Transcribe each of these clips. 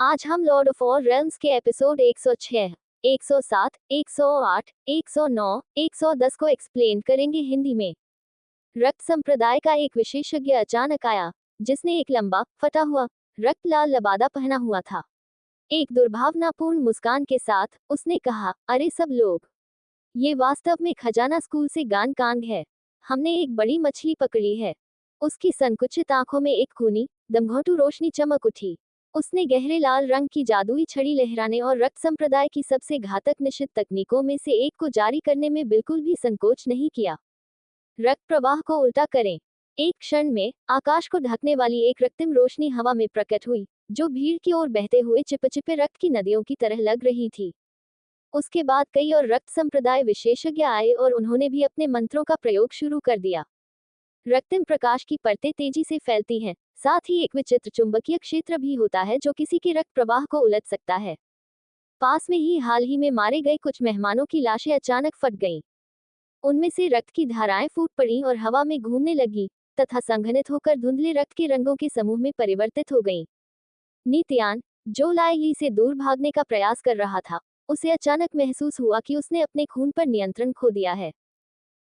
आज हम Lord of all realms के एपिसोड 106, 107, 108, 109, 110 को एक्सप्लेन करेंगे हिंदी में। रक्त संप्रदाय का एक विशेषज्ञ अचानक आया, जिसने एक लंबा, फटा हुआ, रक्त लाल लबादा पहना हुआ था। एक दुर्भावनापूर्ण मुस्कान के साथ उसने कहा, अरे सब लोग, ये वास्तव में खजाना स्कूल से गान कांग है। हमने एक बड़ी मछली पकड़ी है। उसकी संकुचित आंखों में एक खूनी, दमघोंटू रोशनी चमक उठी। उसने गहरे लाल रंग की जादुई छड़ी लहराने और रक्त संप्रदाय की सबसे घातक निषिद्ध तकनीकों में से एक को जारी करने में बिल्कुल भी संकोच नहीं किया। रक्त प्रवाह को उल्टा करें। एक क्षण में आकाश को ढकने वाली एक रक्तिम रोशनी हवा में प्रकट हुई, जो भीड़ की ओर बहते हुए चिपचिपे रक्त की नदियों की तरह लग रही थी। उसके बाद कई और रक्त संप्रदाय विशेषज्ञ आए और उन्होंने भी अपने मंत्रों का प्रयोग शुरू कर दिया। रक्तिम प्रकाश की परतें तेजी से फैलती हैं, साथ ही एक विचित्र चुंबकीय क्षेत्र भी होता है जो किसी के रक्त प्रवाह को उलट सकता है। पास में ही हाल ही में मारे गए कुछ मेहमानों की लाशें अचानक फट गईं। उनमें से रक्त की धाराएं फूट पड़ीं और हवा में घूमने लगी, तथा संघनित होकर धुंधले रक्त के रंगों के समूह में परिवर्तित हो गईं। नित्यान, जो लाएगी से दूर भागने का प्रयास कर रहा था, उसे अचानक महसूस हुआ कि उसने अपने खून पर नियंत्रण खो दिया है।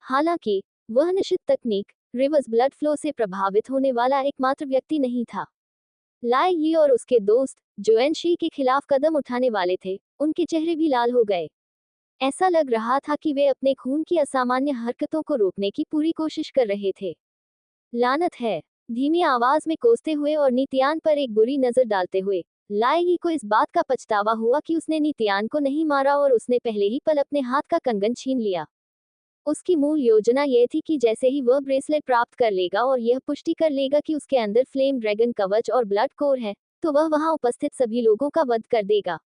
हालांकि वह निषिद्ध तकनीक, रिवर्स ब्लड फ्लो से प्रभावित होने वाला एकमात्र व्यक्ति नहीं था। लाए यी और उसके दोस्त, जो एनशी के खिलाफ कदम उठाने वाले थे, उनके चेहरे भी लाल हो गए। ऐसा लग रहा था कि वे अपने खून की असामान्य हरकतों को रोकने की पूरी कोशिश कर रहे थे। लानत है, धीमी आवाज में कोसते हुए और नित्यान पर एक बुरी नजर डालते हुए, लाए यी को इस बात का पछतावा हुआ कि उसने नित्यान को नहीं मारा और उसने पहले ही पल अपने हाथ का कंगन छीन लिया। उसकी मूल योजना यह थी कि जैसे ही वह ब्रेसलेट प्राप्त कर लेगा और यह पुष्टि कर लेगा कि उसके अंदर फ्लेम ड्रैगन कवच और ब्लड कोर है, तो वह वहां उपस्थित सभी लोगों का वध कर देगा।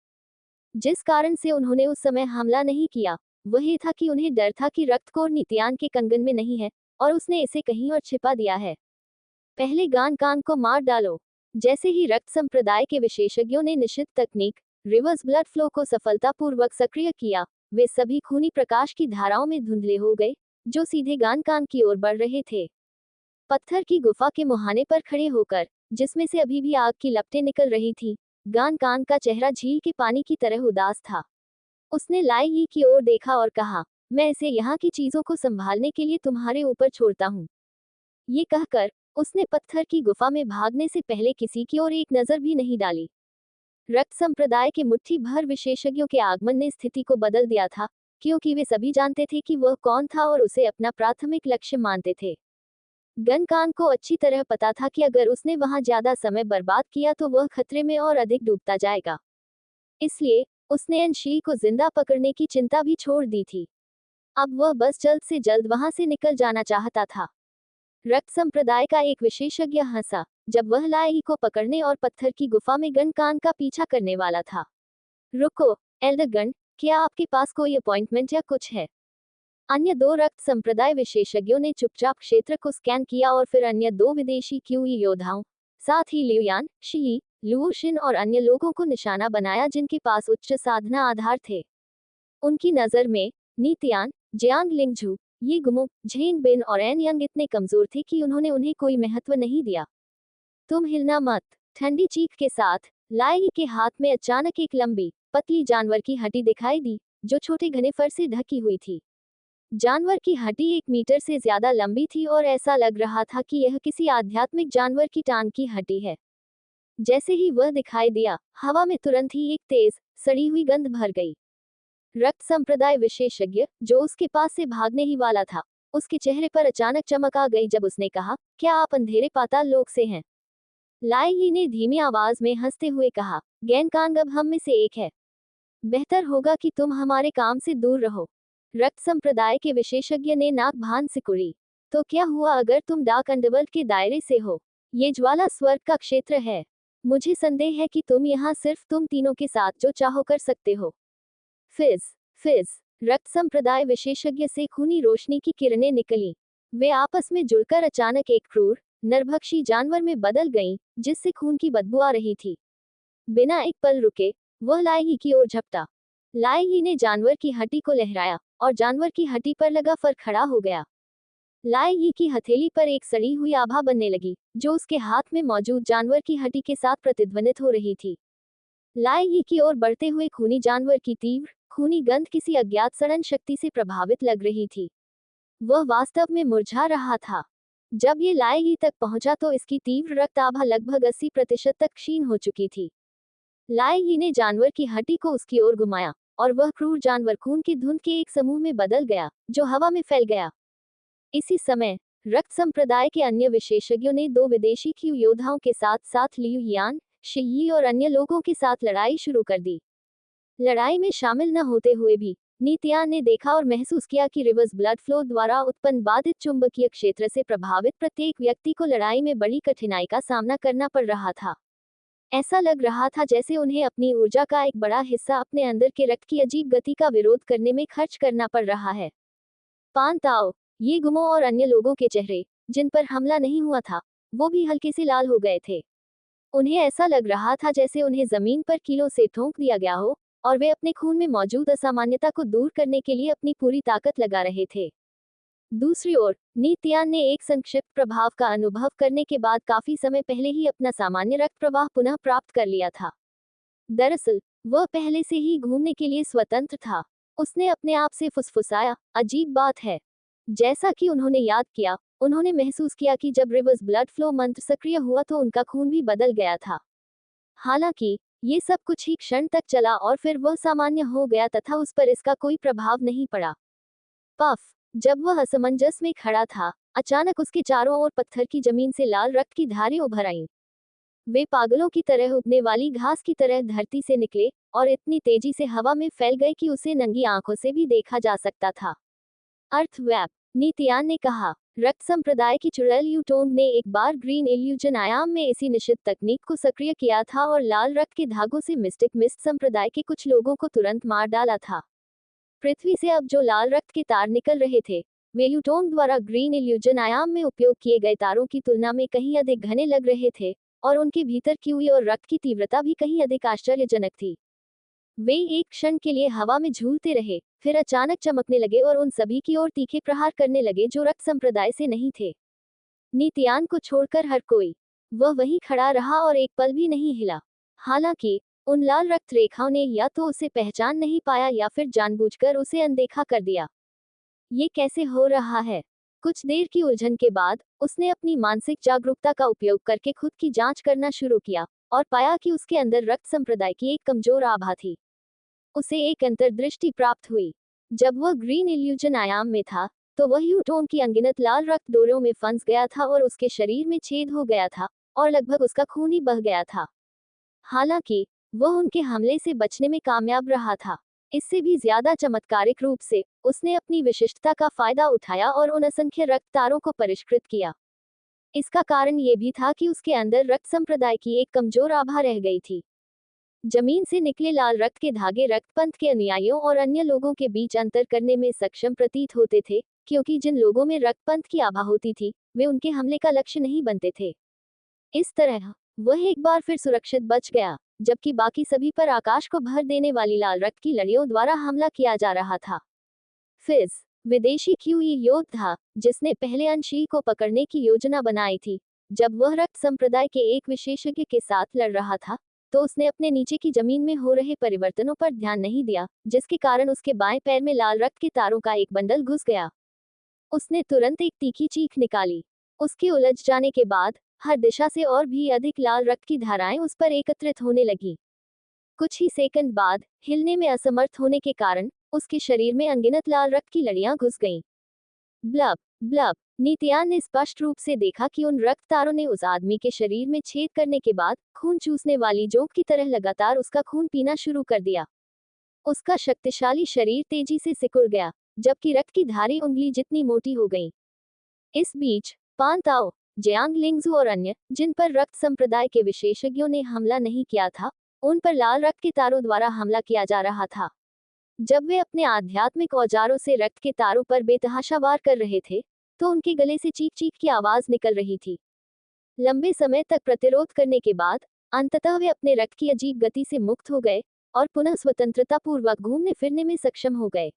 जिस कारण से उन्होंने उस समय हमला नहीं किया, वह ये था कि उन्हें डर था कि रक्त कोर नित्यान के कंगन में नहीं है, और उसने इसे कहीं और छिपा दिया है। पहले गान कांग को मार डालो। जैसे ही रक्त संप्रदाय के विशेषज्ञों ने निषिद्ध तकनीक, रिवर्स ब्लड फ्लो को सफलतापूर्वक सक्रिय किया, वे सभी खूनी प्रकाश की धाराओं में धुंधले हो गए, जो सीधे गान कांग की ओर बढ़ रहे थे। पत्थर की गुफा के मुहाने पर खड़े होकर, जिसमें से अभी भी आग की लपटें निकल रही थी, गान कांग का चेहरा झील के पानी की तरह उदास था। उसने लाई यी की ओर देखा और कहा, मैं इसे यहाँ की चीजों को संभालने के लिए तुम्हारे ऊपर छोड़ता हूँ। ये कहकर उसने पत्थर की गुफा में भागने से पहले किसी की ओर एक नजर भी नहीं डाली। रक्त संप्रदाय के मुट्ठी भर विशेषज्ञों के आगमन ने स्थिति को बदल दिया था, क्योंकि वे सभी जानते थे कि वह कौन था और उसे अपना प्राथमिक लक्ष्य मानते थे। गनकान को अच्छी तरह पता था कि अगर उसने वहां ज्यादा समय बर्बाद किया तो वह खतरे में और अधिक डूबता जाएगा। इसलिए उसने एनशी को जिंदा पकड़ने की चिंता भी छोड़ दी थी। अब वह बस जल्द से जल्द वहां से निकल जाना चाहता था। रक्त संप्रदाय का एक विशेषज्ञ हंसा, जब वह लाएगी को पकड़ने और पत्थर की गुफा में गनकान का पीछा करने वाला था। रुको, एल्डरगन, क्या आपके पास कोई अपॉइंटमेंट या कुछ है? अन्य दो रक्त संप्रदाय विशेषज्ञों ने चुपचाप क्षेत्र को स्कैन किया और फिर अन्य दो विदेशी क्यूई योद्धाओं, साथ ही लियुयान, शी, लुओशिन और अन्य लोगों को निशाना बनाया जिनके पास उच्च साधना आधार थे। उनकी नजर में नित्यान, जियांग लिंगझू, ये गुमो, झेंग बिन और एन यंग इतने कमजोर थे कि उन्होंने उन्हें कोई महत्व नहीं दिया। तुम हिलना मत। ठंडी चीख के साथ लाई के हाथ में अचानक एक लंबी, पतली जानवर की हड्डी दिखाई दी, जो छोटे घने फर से ढकी हुई थी। जानवर की हड्डी 1 मीटर से ज्यादा लंबी थी और ऐसा लग रहा था कि यह किसी आध्यात्मिक जानवर की टांग की हड्डी है। जैसे ही वह दिखाई दिया, हवा में तुरंत ही एक तेज, सड़ी हुई गंध भर गई। रक्त संप्रदाय विशेषज्ञ, जो उसके पास से भागने ही वाला था, उसके चेहरे पर अचानक चमक आ गई जब उसने कहा, क्या आप अंधेरे पाताल लोक से हैं? लाई ही ने धीमी आवाज में हंसते हुए कहा, गैनकांग अब हम में से एक है। बेहतर होगा कि तुम हमारे काम से दूर रहो। रक्त संप्रदाय के विशेषज्ञ ने नाक भान सिकुड़ी। तो क्या हुआ अगर तुम डार्क अंडरवर्ल्ड के दायरे से हो? ये ज्वाला स्वर्ग का क्षेत्र है। मुझे संदेह है कि तुम यहाँ सिर्फ तुम तीनों के साथ जो चाहो कर सकते हो। फिज, फिज, रक्त संप्रदाय विशेषज्ञ से खूनी रोशनी की किरणें निकली। वे आपस में जुड़कर अचानक एक क्रूर, नरभक्षी जानवर में बदल गईं, जिससे खून की बदबू आ रही थी। बिना एक पल रुके, वह लाएगी की ओर झपटा। लाएगी ने जानवर की हड्डी को लहराया, और जानवर की हड्डी पर लगा फर खड़ा हो गया। लाएगी की हथेली पर एक सड़ी हुई आभा बनने लगी, जो उसके हाथ में मौजूद जानवर की हड्डी के साथ प्रतिध्वनित हो रही थी। लाई यी की ओर बढ़ते हुए खूनी जानवर की तीव्र खूनी गंध किसी अज्ञात सड़न शक्ति से प्रभावित लग रही थी। वह वास्तव में मुरझा रहा था। जब ये लाई यी तक पहुंचा तो इसकी तीव्र रक्त आभा लगभग 80% तक क्षीण हो चुकी थी। लाई यी ने जानवर की हड्डी को उसकी ओर घुमाया और वह क्रूर जानवर खून की धुंध के एक समूह में बदल गया जो हवा में फैल गया। इसी समय रक्त संप्रदाय के अन्य विशेषज्ञों ने दो विदेशी क्यू योद्धाओं के साथ साथ लियू यान, शी और अन्य लोगों के साथ लड़ाई शुरू कर दी। लड़ाई में शामिल न होते हुए भी नीतियान ने देखा और महसूस किया कि रिवर्स ब्लड फ्लो द्वारा उत्पन्न बाधित चुंबकीय क्षेत्र से प्रभावित प्रत्येक व्यक्ति को लड़ाई में बड़ी कठिनाई का सामना करना पड़ रहा था। ऐसा लग रहा था जैसे उन्हें अपनी ऊर्जा का एक बड़ा हिस्सा अपने अंदर के रक्त की अजीब गति का विरोध करने में खर्च करना पड़ रहा है। पान ताओ, ये गुमो और अन्य लोगों के चेहरे, जिन पर हमला नहीं हुआ था, वो भी हल्के से लाल हो गए थे। उन्हें ऐसा लग रहा था जैसे उन्हें जमीन पर कीलों से ठोंक दिया गया हो और वे अपने खून में मौजूद असामान्यता को दूर करने के लिए अपनी पूरी ताकत लगा रहे थे। दूसरी ओर नीतियान ने एक संक्षिप्त प्रभाव का अनुभव करने के बाद काफी समय पहले ही अपना सामान्य रक्त प्रवाह पुनः प्राप्त कर लिया था। दरअसल वह पहले से ही घूमने के लिए स्वतंत्र था। उसने अपने आप से फुसफुसाया, अजीब बात है। जैसा कि उन्होंने याद किया, उन्होंने महसूस किया कि जब रिवर्स ब्लड फ्लो मंत्र सक्रिय हुआ तो उनका खून भी बदल गया था। हालांकि ये सब कुछ ही क्षण तक चला और फिर वह सामान्य हो गया तथा उस पर इसका कोई प्रभाव नहीं पड़ा। पफ, जब वह असमंजस में खड़ा था, अचानक उसके चारों ओर पत्थर की जमीन से लाल रक्त की धारें उभर आईं। वे पागलों की तरह उगने वाली घास की तरह धरती से निकले और इतनी तेजी से हवा में फैल गए कि उसे नंगी आंखों से भी देखा जा सकता था। अर्थव्याप, नीतियान ने कहा। रक्त संप्रदाय की चुड़ैल यूटोंग ने एक बार ग्रीन इल्यूजन आयाम में इसी निश्चित तकनीक को सक्रिय किया था और लाल रक्त के धागों से मिस्टिक मिस्ट संप्रदाय के कुछ लोगों को तुरंत मार डाला था। पृथ्वी से अब जो लाल रक्त के तार निकल रहे थे, वे यूटोंग द्वारा ग्रीन इल्यूजन आयाम में उपयोग किए गए तारों की तुलना में कहीं अधिक घने लग रहे थे और उनके भीतर क्यूई और रक्त की तीव्रता भी कहीं अधिक आश्चर्यजनक थी। वे एक क्षण के लिए हवा में झूलते रहे, फिर अचानक चमकने लगे और उन सभी की ओर तीखे प्रहार करने लगे जो रक्त संप्रदाय से नहीं थे। नीतियान को छोड़कर हर कोई वह वहीं खड़ा रहा और एक पल भी नहीं हिला। हालांकि उन लाल रक्त रेखाओं ने या तो उसे पहचान नहीं पाया या फिर जानबूझकर उसे अनदेखा कर दिया। ये कैसे हो रहा है? कुछ देर की उलझन के बाद उसने अपनी मानसिक जागरूकता का उपयोग करके खुद की जांच करना शुरू किया और पाया कि उसके अंदर रक्त संप्रदाय की एक कमजोर आभा थी। उसे एक अंतर्दृष्टि प्राप्त हुई। जब वह ग्रीन इल्यूजन आयाम में था तो वह यूटोन की अनगिनत लाल रक्त डोरियों में फंस गया था और उसके शरीर में छेद हो गया था और लगभग उसका खून ही बह गया था। हालांकि वह उनके हमले से बचने में कामयाब रहा था। इससे भी ज्यादा चमत्कारिक रूप से उसने अपनी विशिष्टता का फायदा उठाया और उन असंख्य रक्त तारों को परिष्कृत किया। इसका कारण ये भी था कि उसके अंदर रक्त संप्रदाय की एक कमजोर आभा रह गई थी। जमीन से निकले लाल रक्त के धागे रक्तपंथ के अनुयायियों और अन्य लोगों के बीच अंतर करने में सक्षम प्रतीत होते थे, क्योंकि जिन लोगों में रक्तपंथ की आभा होती थी, वे उनके हमले का लक्ष्य नहीं बनते थे। इस तरह वह एक बार फिर सुरक्षित बच गया, जबकि बाकी सभी पर आकाश को भर देने वाली लाल रक्त की लड़ियों द्वारा हमला किया जा रहा था। फिज, विदेशी क्यूई योद्धा, जिसने पहले अंशी को पकड़ने की योजना बनाई थी, जब वह रक्त संप्रदाय के एक विशेषज्ञ के साथ लड़ रहा था, तो उसने अपने नीचे की जमीन में हो रहे परिवर्तनों पर ध्यान नहीं दिया, जिसके कारण उसके बाएं पैर में लाल रक्त के तारों का एक बंडल घुस गया। उसने तुरंत एक तीखी चीख निकाली। उसके उलझ जाने के बाद हर दिशा से और भी अधिक लाल रक्त की धाराएं उस पर एकत्रित होने लगी। कुछ ही सेकंड बाद हिलने में असमर्थ होने के कारण उसके शरीर में अनगिनत लाल रक्त की लड़ियां घुस गईं। ब्लब ब्लब, नीतियान ने स्पष्ट रूप से देखा कि उन रक्त तारों ने उस आदमी के शरीर में छेद करने के बाद खून चूसने वाली जोंक की तरह लगातार उसका खून पीना शुरू कर दिया। उसका शक्तिशाली शरीर तेजी से सिकुड़ गया, जबकि रक्त की धारी उंगली जितनी मोटी हो गई। इस बीच पान ताओ, जियांग लिंगजू और अन्य, जिन पर रक्त संप्रदाय के विशेषज्ञों ने हमला नहीं किया था, उन पर लाल रक्त के तारों द्वारा हमला किया जा रहा था। जब वे अपने आध्यात्मिक औजारों से रक्त के तारों पर बेतहाशा वार कर रहे थे, तो उनके गले से चीख चीख की आवाज निकल रही थी। लंबे समय तक प्रतिरोध करने के बाद अंततः वे अपने रक्त की अजीब गति से मुक्त हो गए और पुनः स्वतंत्रता पूर्वक घूमने फिरने में सक्षम हो गए।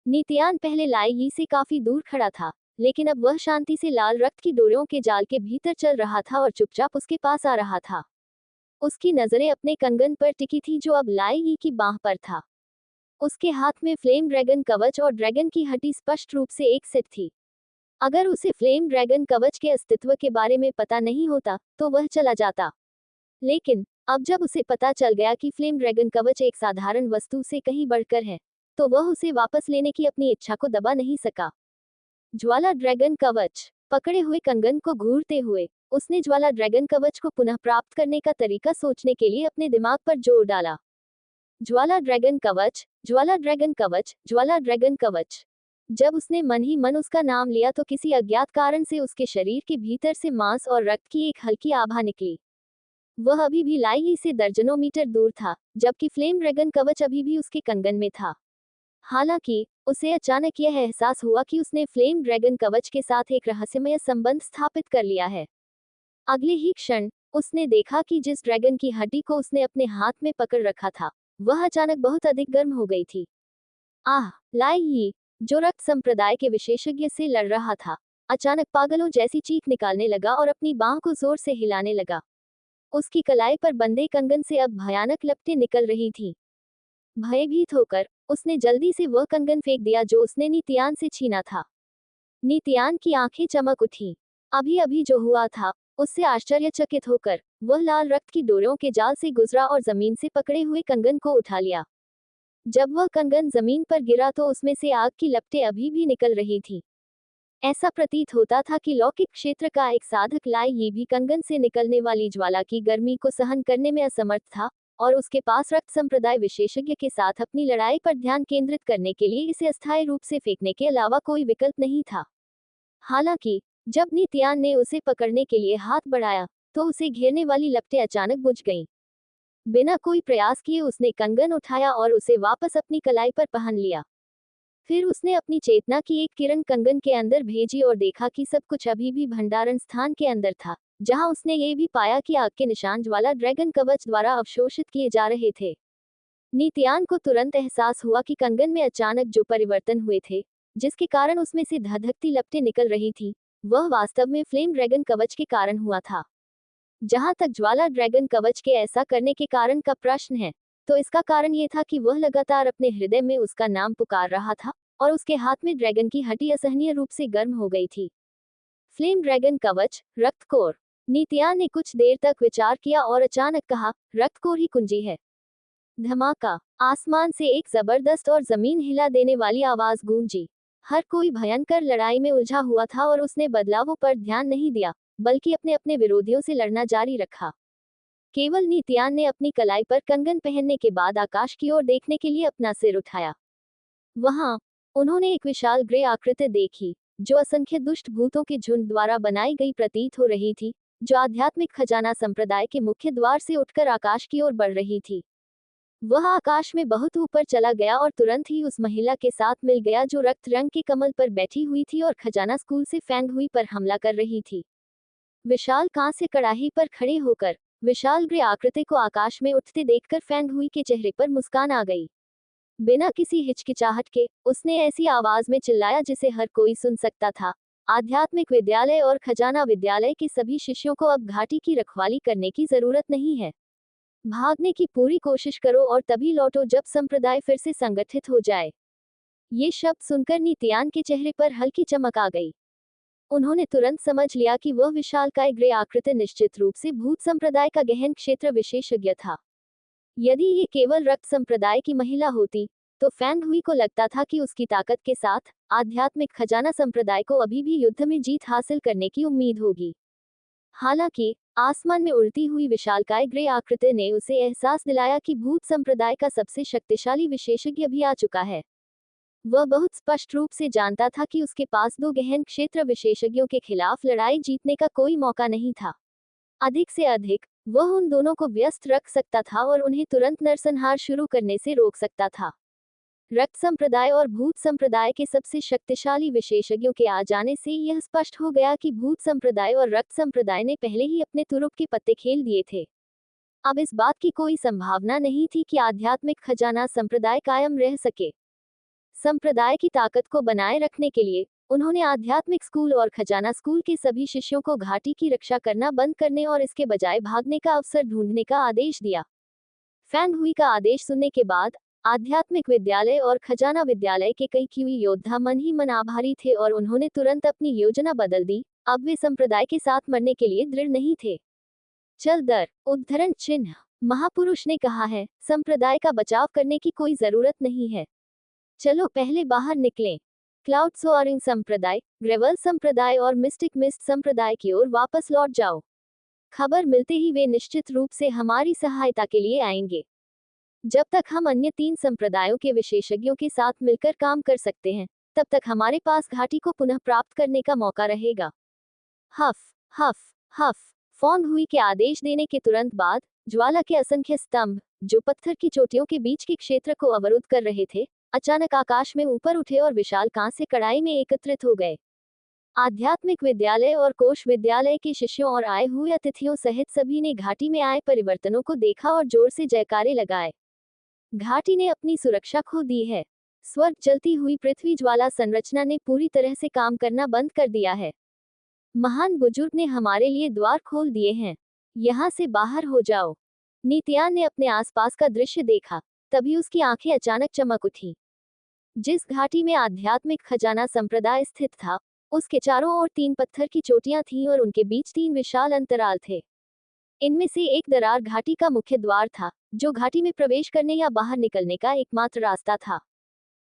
नीतियान पहले लाई यी से काफी दूर खड़ा था, लेकिन अब वह शांति से लाल रक्त की डोरियों के जाल के भीतर चल रहा था और चुपचाप उसके पास आ रहा था। उसकी नजरें अपने कंगन पर टिकी थी जो अब लाई यी की बांह पर था। उसके हाथ में फ्लेम ड्रैगन कवच और ड्रैगन की हड्डी स्पष्ट रूप से एक सेट थी। अगर उसे फ्लेम ड्रैगन कवच के अस्तित्व के बारे में पता नहीं होता तो वह चला जाता, लेकिन अब जब उसे पता चल गया कि फ्लेम ड्रैगन कवच एक साधारण वस्तु से कहीं बढ़कर है, तो वह उसे वापस लेने की अपनी इच्छा को दबा नहीं सका। ज्वाला ड्रैगन कवच। पकड़े हुए कंगन को घूरते हुए उसने ज्वाला ड्रैगन कवच को पुनः प्राप्त करने का तरीका सोचने के लिए अपने दिमाग पर जोर डाला। ज्वाला ड्रैगन कवच, ज्वाला ड्रैगन कवच, ज्वाला ड्रैगन कवच। जब उसने मन ही मन उसका नाम लिया तो किसी अज्ञात कारण से उसके शरीर के भीतर से मांस और रक्त की एक हल्की आभा निकली। वह अभी भी लाई ही से दर्जनों मीटर दूर था, जबकि फ्लेम ड्रैगन कवच अभी भी उसके कंगन में था। हालांकि उसे अचानक यह एहसास हुआ कि उसने फ्लेम ड्रैगन कवच के साथ एक रहस्यमय संबंध स्थापित कर लिया है। अगले ही क्षण उसने देखा कि जिस ड्रैगन की हड्डी को उसने अपने हाथ में पकड़ रखा था, वह अचानक बहुत अधिक गर्म हो गई थी। आह! लाई यी, जो रक्त संप्रदाय के विशेषज्ञ से लड़ रहा था, अचानक पागलों जैसी चीख निकालने लगा और अपनी बांह को जोर से हिलाने लगा। उसकी कलाई पर बंधे कंगन से अब भयानक लपटें निकल रही थीं। भयभीत होकर उसने जल्दी से वह कंगन फेंक दिया जो उसने नितियान से छीना था। नितियान की आंखें चमक उठी। अभी अभी जो हुआ था उससे आश्चर्यचकित होकर वह लाल रक्त की डोरियों के जाल से गुजरा और जमीन से पकड़े हुए कंगन को उठा लिया। जब वह कंगन जमीन पर गिरा तो उसमें से आग की लपटें अभी भी निकल रही थी। ऐसा प्रतीत होता था कि लौकिक क्षेत्र का एक साधक लाई यी भी कंगन से निकलने वाली ज्वाला की गर्मी को सहन करने में असमर्थ था, और उसके पास रक्त संप्रदाय विशेषज्ञ के साथ अपनी लड़ाई पर ध्यान केंद्रित करने के लिए इसे अस्थायी रूप से फेंकने के अलावा कोई विकल्प नहीं था। हालांकि जब नितियान ने उसे पकड़ने के लिए हाथ बढ़ाया तो उसे घेरने वाली लपटें अचानक बुझ गईं। बिना कोई प्रयास किए उसने कंगन उठाया और उसे वापस अपनी कलाई पर पहन लिया। फिर उसने अपनी चेतना की एक किरण कंगन के अंदर भेजी और देखा कि सब कुछ अभी भी भंडारण स्थान के अंदर था, जहां उसने ये भी पाया कि आग के निशान ज्वाला ड्रैगन कवच द्वारा अवशोषित किए जा रहे थे। नितियान को तुरंत एहसास हुआ कि कंगन में अचानक जो परिवर्तन हुए थे, जिसके कारण उसमें से धधकती लपटें निकल रही थी, वह वास्तव में फ्लेम ड्रैगन कवच के कारण हुआ था। जहां तक ज्वाला ड्रैगन कवच के ऐसा करने के कारण का प्रश्न है, तो इसका कारण ये था कि वह लगातार अपने हृदय में उसका नाम पुकार रहा था और उसके हाथ में ड्रैगन की हड्डी असहनीय रूप से गर्म हो गई थी। फ्लेम ड्रैगन कवच, रक्तकोर। नितियान ने कुछ देर तक विचार किया और अचानक कहा, रक्तकोर ही कुंजी है। धमाका! आसमान से एक जबरदस्त और जमीन हिला देने वाली आवाज गूंजी। हर कोई भयंकर लड़ाई में उलझा हुआ था और उसने बदलावों पर ध्यान नहीं दिया, बल्कि अपने अपने विरोधियों से लड़ना जारी रखा। केवल नितियान ने अपनी कलाई पर कंगन पहनने के बाद आकाश की ओर देखने के लिए अपना सिर उठाया। वहां उन्होंने एक विशाल ग्रे आकृति देखी, जो असंख्य दुष्ट भूतों के झुंड द्वारा बनाई गई प्रतीत हो रही थी, जो आध्यात्मिक खजाना संप्रदाय के मुख्य द्वार से उठकर आकाश की ओर बढ़ रही थी। वह आकाश में बहुत ऊपर चला गया और तुरंत ही उस महिला के साथ मिल गया जो रक्त रंग के कमल पर बैठी हुई थी और खजाना स्कूल से फेंग हुई पर हमला कर रही थी। विशाल कांस्य कड़ाही पर खड़े होकर विशाल ग्रे आकृति को आकाश में उठते देखकर फेंग हुई के चेहरे पर मुस्कान आ गई। बिना किसी हिचकिचाहट के उसने ऐसी आवाज में चिल्लाया जिसे हर कोई सुन सकता था, आध्यात्मिक विद्यालय और खजाना विद्यालय के सभी शिष्यों को अब घाटी की रखवाली करने की जरूरत नहीं है। भागने की पूरी कोशिश करो और तभी लौटो जब संप्रदाय फिर से संगठित हो जाए। ये शब्द सुनकर नितियान के चेहरे पर हल्की चमक आ गई। उन्होंने तुरंत समझ लिया कि वह विशालकाय ग्रे आकृति निश्चित रूप से भूत संप्रदाय का गहन क्षेत्र विशेषज्ञ था। यदि ये केवल रक्त संप्रदाय की महिला होती, तो फेंग हुई को लगता था कि उसकी ताकत के साथ आध्यात्मिक खजाना संप्रदाय को अभी भी युद्ध में जीत हासिल करने की उम्मीद होगी। हालांकि आसमान में उड़ती हुई विशालकाय ग्रे आकृति ने उसे एहसास दिलाया कि भूत संप्रदाय का सबसे शक्तिशाली विशेषज्ञ भी आ चुका है। वह बहुत स्पष्ट रूप से जानता था कि उसके पास दो गहन क्षेत्र विशेषज्ञों के खिलाफ लड़ाई जीतने का कोई मौका नहीं था। अधिक से अधिक वह उन दोनों को व्यस्त रख सकता था और उन्हें तुरंत नरसंहार शुरू करने से रोक सकता था। रक्त संप्रदाय और भूत संप्रदाय के सबसे शक्तिशाली विशेषज्ञों के आ जाने से यह स्पष्ट हो गया कि भूत संप्रदाय और रक्त संप्रदाय ने पहले ही अपने तुरुप के पत्ते खेल दिए थे। अब इस बात की कोई संभावना नहीं थी कि आध्यात्मिक खजाना संप्रदाय कायम रह सके। संप्रदाय की ताकत को बनाए रखने के लिए उन्होंने आध्यात्मिक स्कूल और खजाना स्कूल के सभी शिष्यों को घाटी की रक्षा करना बंद करने और इसके बजाय भागने का अवसर ढूंढने का आदेश दिया। फैंग हुई का आदेश सुनने के बाद आध्यात्मिक विद्यालय और खजाना विद्यालय के कई क्यूई योद्धा मन ही मन आभारी थे और उन्होंने तुरंत अपनी योजना बदल दी। अब वे संप्रदाय के साथ मरने के लिए दृढ़ नहीं थे। चल दर उद्धरण चिन्ह महापुरुष ने कहा है, संप्रदाय का बचाव करने की कोई जरूरत नहीं है। चलो पहले बाहर निकलें। क्लाउड सोअरिंग संप्रदाय, ग्रेवल संप्रदाय और मिस्टिक मिस्ट संप्रदाय की ओर वापस लौट जाओ। खबर मिलते ही वे निश्चित रूप से हमारी सहायता के लिए आएंगे। जब तक हम अन्य 3 संप्रदायों के विशेषज्ञों के साथ मिलकर काम कर सकते हैं, तब तक हमारे पास घाटी को पुनः प्राप्त करने का मौका रहेगा। हफ हफ हफ। फॉन्ग हुई के आदेश देने के तुरंत बाद ज्वाला के असंख्य स्तंभ, जो पत्थर की चोटियों के बीच के क्षेत्र को अवरुद्ध कर रहे थे, अचानक आकाश में ऊपर उठे और विशाल कांस्य कड़ाई में एकत्रित हो गए। आध्यात्मिक विद्यालय और कोश विद्यालय के शिष्यों और आए हुए अतिथियों सहित सभी ने घाटी में आए परिवर्तनों को देखा और जोर से जयकारे लगाए। घाटी ने अपनी सुरक्षा खो दी है। स्वर्ग जलती हुई पृथ्वी ज्वाला संरचना ने पूरी तरह से काम करना बंद कर दिया है। महान बुजुर्ग ने हमारे लिए द्वार खोल दिए हैं। यहाँ से बाहर हो जाओ। नित्यान ने अपने आसपास का दृश्य देखा, तभी उसकी आंखें अचानक चमक उठी। जिस घाटी में आध्यात्मिक खजाना संप्रदाय स्थित था, उसके चारों ओर 3 पत्थर की चोटियां थीं और उनके बीच 3 विशाल अंतराल थे। इनमें से एक दरार घाटी का मुख्य द्वार था, जो घाटी में प्रवेश करने या बाहर निकलने का एकमात्र रास्ता था।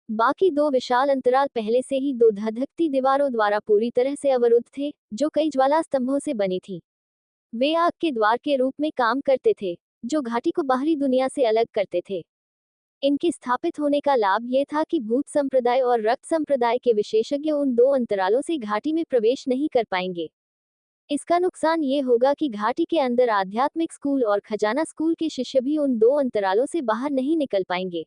बाकी 2 विशाल अंतराल पहले से ही 2 धधकती दीवारों द्वारा पूरी तरह से अवरुद्ध थे, जो कई ज्वाला स्तंभों से बनी थी। वे आग के द्वार के रूप में काम करते थे, जो घाटी को बाहरी दुनिया से अलग करते थे। इनके स्थापित होने का लाभ यह था कि भूत संप्रदाय और रक्त संप्रदाय के विशेषज्ञ उन 2 अंतरालों से घाटी में प्रवेश नहीं कर पाएंगे। इसका नुकसान ये होगा कि घाटी के अंदर आध्यात्मिक स्कूल और खजाना स्कूल के शिष्य भी उन 2 अंतरालों से बाहर नहीं निकल पाएंगे।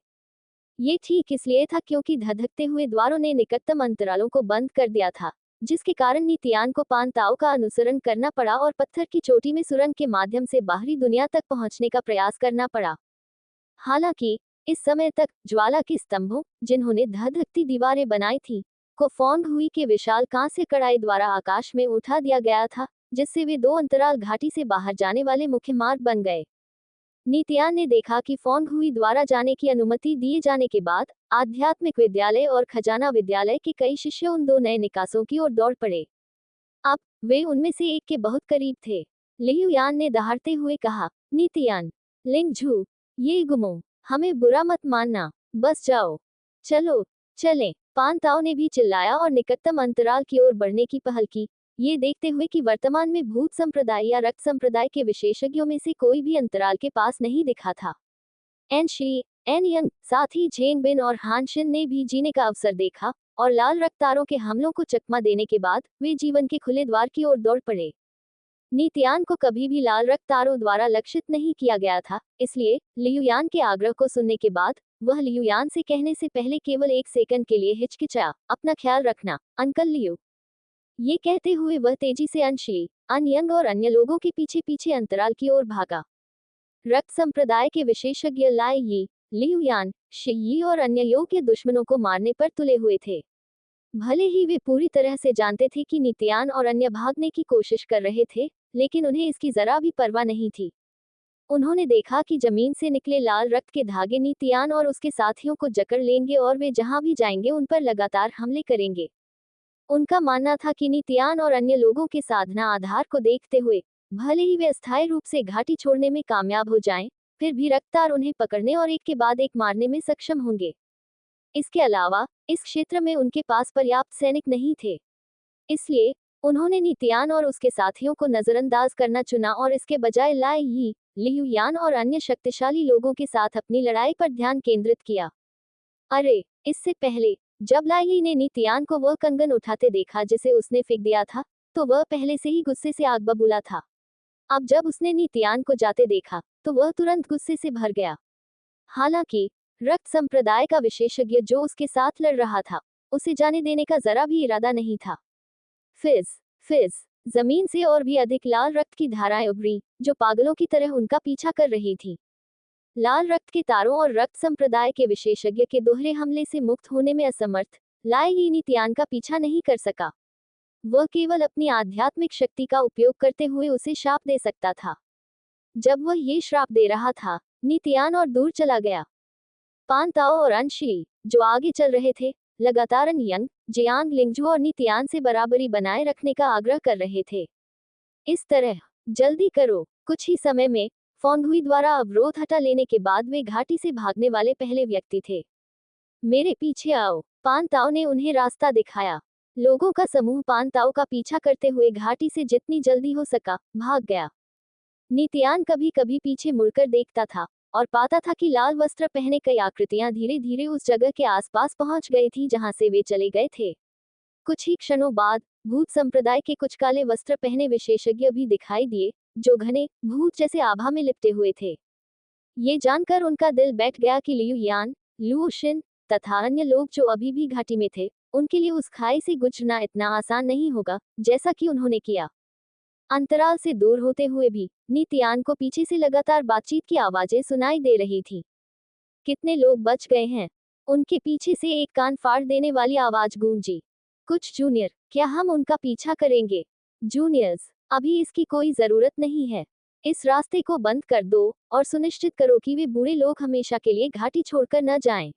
ये ठीक इसलिए था क्योंकि धधकते हुए द्वारों ने निकटतम अंतरालों को बंद कर दिया था, जिसके कारण नित्यान को पांताओ का अनुसरण करना पड़ा और पत्थर की चोटी में सुरंग के माध्यम से बाहरी दुनिया तक पहुंचने का प्रयास करना पड़ा। हालांकि इस समय तक ज्वाला के स्तंभों, जिन्होंने धधकती दीवारें बनाई थी, को फॉन्ग हुई के विशाल कांस्य कड़ाई द्वारा आकाश में उठा दिया गया था, जिससे वे 2 अंतराल घाटी से बाहर जाने वाले मुख्य मार्ग बन गए। नित्यान ने देखा कि फॉन्ग हुई द्वारा जाने की अनुमति दिए जाने के बाद आध्यात्मिक विद्यालय और खजाना विद्यालय के कई शिष्य उन 2 नए निकासों की ओर दौड़ पड़े। अब वे उनमें से एक के बहुत करीब थे। लियुयान ने दहाड़ते हुए कहा, नित्यान, लिंगझू, ये गुमो, हमें बुरा मत मानना, बस जाओ। चलो चलें। पांताओ ने भी चिल्लाया और निकटतम अंतराल की ओर बढ़ने की पहल की, ये देखते हुए कि वर्तमान में भूत संप्रदाय या रक्त संप्रदाय के विशेषज्ञों में से कोई भी अंतराल के पास नहीं दिखा था। एन शी, एन यंग, साथ ही झेंग बिन और हानशिन ने भी जीने का अवसर देखा, और लाल रक्तारों के हमलों को चकमा देने के बाद वे जीवन के खुले द्वार की ओर दौड़ पड़े। नित्यान को कभी भी लाल रक्तारों द्वारा लक्षित नहीं किया गया था, इसलिए लियुयान के आग्रह को सुनने के बाद वह लियुयान से कहने से पहले केवल 1 सेकंड के लिए हिचकिचाया, अपना ख्याल रखना, अंकल लियू। ये कहते हुए वह तेजी से अनशी, अनयंग और अन्य लोगों के पीछे पीछे अंतराल की ओर भागा। रक्त संप्रदाय के विशेषज्ञ लाई यी, लियुयान, शी और अन्य योग्य दुश्मनों को मारने पर तुले हुए थे। भले ही वे पूरी तरह से जानते थे कि नित्यान और अन्य भागने की कोशिश कर रहे थे, लेकिन उन्हें इसकी जरा भी परवाह नहीं थी। उन्होंने देखा कि जमीन से निकले लाल रक्त के धागे नित्यान और उसके साथियों को जकड़ लेंगे और वे जहां भी जाएंगे उन पर लगातार हमले करेंगे। उनका मानना था कि नित्यान और अन्य लोगों के साधना आधार को देखते हुए भले ही वे अस्थायी रूप से घाटी छोड़ने में कामयाब हो जाएं, फिर भी रफ्तार उन्हें पकड़ने और एक के बाद एक मारने में सक्षम होंगे। इसके अलावा इस क्षेत्र में उनके पास पर्याप्त सैनिक नहीं थे, इसलिए उन्होंने नित्यान और उसके साथियों को नजरअंदाज करना चुना और इसके बजाय लाई यी, लियुयान और अन्य शक्तिशाली लोगों के साथ अपनी लड़ाई पर ध्यान केंद्रित किया। अरे, इससे पहले जब लाई ने नित्यान को वह कंगन उठाते देखा जिसे उसने फेंक दिया था, तो वह पहले से ही गुस्से से आग बबूला था। अब जब उसने नित्यान को जाते देखा, तो वह तुरंत गुस्से से भर गया। हालांकि रक्त संप्रदाय का विशेषज्ञ जो उसके साथ लड़ रहा था, उसे जाने देने का जरा भी इरादा नहीं था। फिज फिज, जमीन से और भी अधिक लाल रक्त की धाराएं उभरी, जो पागलों की तरह उनका पीछा कर रही थी। लाल रक्त के तारों और रक्त संप्रदाय के विशेषज्ञ के दोहरे हमले से मुक्त होने में असमर्थ, लाएगी नित्यान का पीछा नहीं कर सका। वह केवल अपनी आध्यात्मिक शक्ति का उपयोग करते हुए उसे श्राप दे सकता था। जब वह ये श्राप दे रहा था, नित्यान और दूर चला गया। पान ताओ और अंशी, जो आगे चल रहे थे, लगातार यंग, जियांग लिंगजू और नित्यान से बराबरी बनाए रखने का आग्रह कर रहे थे। इस तरह, जल्दी करो। कुछ ही समय में फोंगहुई द्वारा अवरोध हटा लेने के बाद वे घाटी से भागने वाले पहले व्यक्ति थे। मेरे पीछे आओ, पान ताओ ने उन्हें रास्ता दिखाया। लोगों का समूह पान ताओ का पीछा करते हुए घाटी से जितनी जल्दी हो सका भाग गया। नित्यान कभी कभी पीछे मुड़कर देखता था और पाता था कि लाल वस्त्र पहने कई आकृतियां धीरे धीरे उस जगह के आसपास पहुंच गई थी जहां से वे चले गए थे। कुछ ही क्षणों बाद भूत संप्रदाय के कुछ काले वस्त्र पहने विशेषज्ञ भी दिखाई दिए, जो घने भूत जैसे आभा में लिपटे हुए थे। ये जानकर उनका दिल बैठ गया कि लियू यान, लू शिन तथा अन्य लोग जो अभी भी घाटी में थे, उनके लिए उस खाई से गुजरना इतना आसान नहीं होगा जैसा कि उन्होंने किया। अंतराल से दूर होते हुए भी नित्यान को पीछे से लगातार बातचीत की आवाजें सुनाई दे रही थी। कितने लोग बच गए हैं? उनके पीछे से एक कान फाड़ देने वाली आवाज गूंजी। कुछ जूनियर, क्या हम उनका पीछा करेंगे? जूनियर्स, अभी इसकी कोई जरूरत नहीं है। इस रास्ते को बंद कर दो और सुनिश्चित करो कि वे बूढ़े लोग हमेशा के लिए घाटी छोड़कर न जाएं।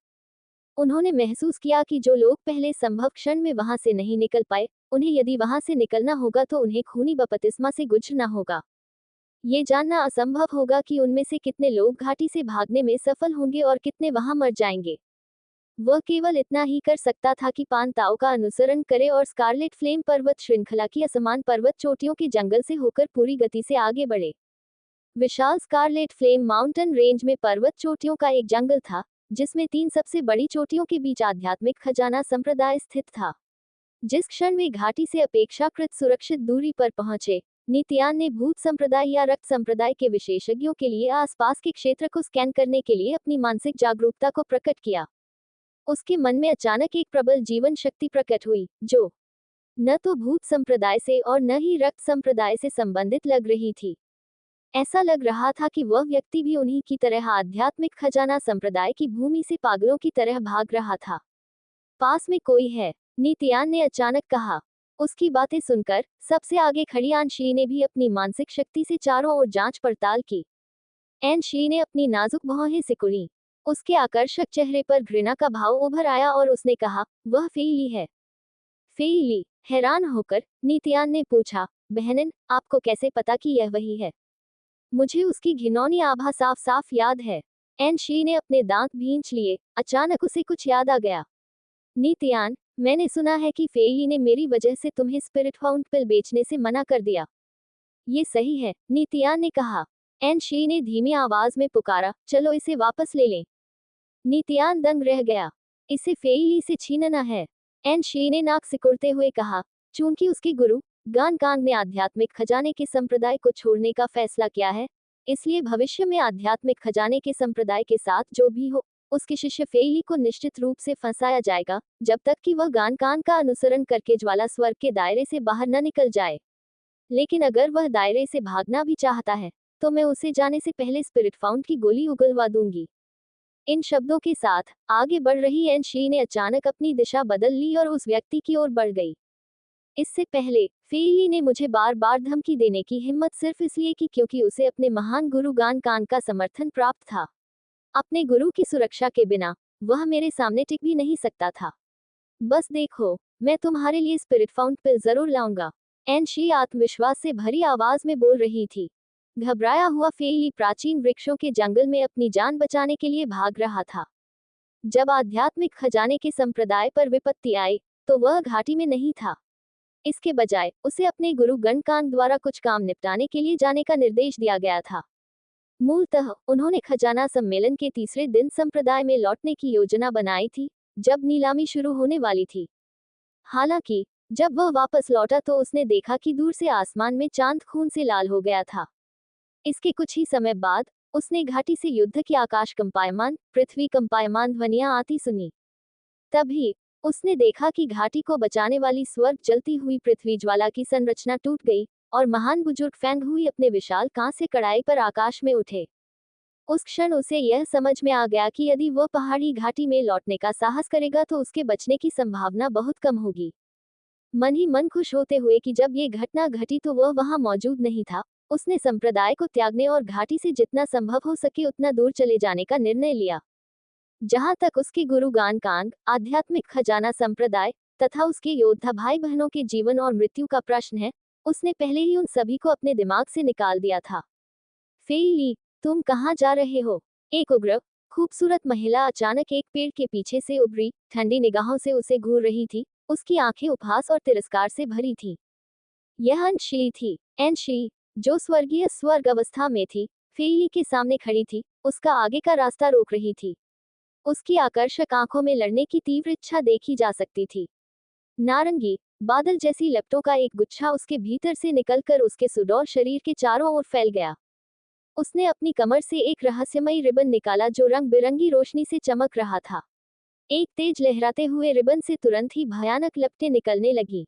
उन्होंने महसूस किया कि जो लोग पहले संभव क्षण में वहां से नहीं निकल पाए, उन्हें यदि वहां से निकलना होगा तो उन्हें खूनी बपतिस्मा से गुजरना होगा। ये जानना असंभव होगा कि उनमें से कितने लोग घाटी से भागने में सफल होंगे और कितने वहां मर जाएंगे। वह केवल इतना ही कर सकता था कि पान ताओ का अनुसरण करे और स्कारलेट फ्लेम पर्वत श्रृंखला की असमान पर्वत चोटियों के जंगल से होकर पूरी गति से आगे बढ़े। विशाल स्कारलेट फ्लेम माउंटेन रेंज में पर्वत चोटियों का एक जंगल था, जिसमें 3 सबसे बड़ी चोटियों के बीच आध्यात्मिक खजाना संप्रदाय स्थित था। जिस क्षण वे घाटी से अपेक्षाकृत सुरक्षित दूरी पर पहुंचे, नित्यान ने भूत संप्रदाय या रक्त संप्रदाय के विशेषज्ञों के लिए आसपास के क्षेत्र को स्कैन करने के लिए अपनी मानसिक जागरूकता को प्रकट किया। उसके मन में अचानक एक प्रबल जीवन शक्ति प्रकट हुई, जो न तो भूत संप्रदाय से और न ही रक्त संप्रदाय से संबंधित लग रही थी। ऐसा लग रहा था कि वह व्यक्ति भी उन्हीं की तरह आध्यात्मिक खजाना संप्रदाय की भूमि से पागलों की तरह भाग रहा था। पास में कोई है, नित्यान ने अचानक कहा। उसकी बातें सुनकर सबसे आगे खड़ी आनशी ने भी अपनी मानसिक शक्ति से चारों ओर जांच पड़ताल की। एनशी ने अपनी नाजुक भौहें सिकुड़ी। उसके आकर्षक चेहरे पर घृणा का भाव उभर आया और उसने कहा, वह फेईली है। फेईली? हैरान होकर नित्यान ने पूछा, बहनन, आपको कैसे पता कि यह वही है? मुझे उसकी घिनौनी आभा साफ साफ याद है। एनशी ने अपने दांत भींच लिए। अचानक उसे कुछ याद आ गया। नित्यान, मैंने सुना है कि फेईली ने मेरी वजह से तुम्हें स्पिरिट फाउंड पिल बेचने से मना कर दिया। ये सही है, नित्यान ने कहा। एनशी ने धीमी आवाज में पुकारा, चलो इसे वापस ले लें। नित्यान दंग रह गया। इसे फेईली से छीनना है, एनशी ने नाक सिकुड़ते हुए कहा। चूंकि उसके गुरु गान कांग ने आध्यात्मिक खजाने के संप्रदाय को छोड़ने का फैसला किया है, इसलिए भविष्य में आध्यात्मिक खजाने के संप्रदाय के साथ जो भी हो, उसके शिष्य फेईली को निश्चित रूप से फंसाया जाएगा, जब तक कि वह गान कांग का अनुसरण करके ज्वाला स्वर्ग के दायरे से बाहर न निकल जाए। लेकिन अगर वह दायरे से भागना भी चाहता है, तो मैं उसे जाने से पहले स्पिरिट फाउंड की गोली उगलवा दूंगी। इन शब्दों के साथ आगे बढ़ रही एनशी ने अचानक अपनी दिशा बदल ली और उस व्यक्ति की ओर बढ़ गई। इससे पहले फेईली ने मुझे बार बार धमकी देने की हिम्मत सिर्फ इसलिए की क्योंकि उसे अपने महान गुरु गान कांग का समर्थन प्राप्त था। अपने गुरु की सुरक्षा के बिना वह मेरे सामने टिक भी नहीं सकता था। बस देखो, मैं तुम्हारे लिए स्पिरिट फाउंड पिल जरूर लाऊंगा। एनशी आत्मविश्वास से भरी आवाज में बोल रही थी। घबराया हुआ फेईली प्राचीन वृक्षों के जंगल में अपनी जान बचाने के लिए भाग रहा था। जब आध्यात्मिक खजाने के संप्रदाय पर विपत्ति आई, तो वह घाटी में नहीं था। इसके बजाय उसे अपने गुरु गणकांग द्वारा कुछ काम निपटाने के लिए जाने का निर्देश दिया गया था। मूलतः उन्होंने खजाना सम्मेलन के तीसरे दिन संप्रदाय में लौटने की योजना बनाई थी, जब नीलामी शुरू होने वाली थी। हालांकि जब वह वापस लौटा तो उसने देखा कि दूर से आसमान में चांद खून से लाल हो गया था। इसके कुछ ही समय बाद उसने घाटी से युद्ध की आकाश कंपायमान, पृथ्वी कंपायमान ध्वनियां आती सुनी। तभी उसने देखा कि घाटी को बचाने वाली स्वर्ग जलती हुई पृथ्वी ज्वाला की संरचना टूट गई और महान बुजुर्ग फेंग हुई अपने विशाल कांस्य कड़ाई पर आकाश में उठे। उस क्षण उसे यह समझ में आ गया कि यदि वह पहाड़ी घाटी में लौटने का साहस करेगा तो उसके बचने की संभावना बहुत कम होगी। मन ही मन खुश होते हुए कि जब ये घटना घटी तो वह वहां मौजूद नहीं था, उसने संप्रदाय को त्यागने और घाटी से जितना संभव हो सके उतना दूर चले जाने का निर्णय लिया। जहां तक उसके गुरु गानकांग, आध्यात्मिक खजाना संप्रदाय तथा उसके योद्धा भाई बहनों के जीवन और मृत्यु का प्रश्न है, उसने पहले ही उन सभी को अपने दिमाग से निकाल दिया था। फेई ली, तुम कहाँ जा रहे हो? एक उग्र, खूबसूरत महिला अचानक एक पेड़ के पीछे से उभरी, ठंडी निगाहों से उसे घूर रही थी, उसकी आंखें उपहास और तिरस्कार से भरी थी। यह अंशी थी, एनशी, जो स्वर्गीय स्वर्ग अवस्था में थी, फेईली के सामने खड़ी थी, उसका आगे का रास्ता रोक रही थी। उसकी आकर्षक आंखों में लड़ने की तीव्र इच्छा देखी जा सकती थी। नारंगी, बादल जैसी लपटों का एक गुच्छा उसके भीतर से निकलकर उसके सुडौल शरीर के चारों ओर फैल गया। उसने अपनी कमर से एक रहस्यमयी रिबन निकाला जो रंग बिरंगी रोशनी से चमक रहा था। एक तेज लहराते हुए रिबन से तुरंत ही भयानक लपटें निकलने लगी।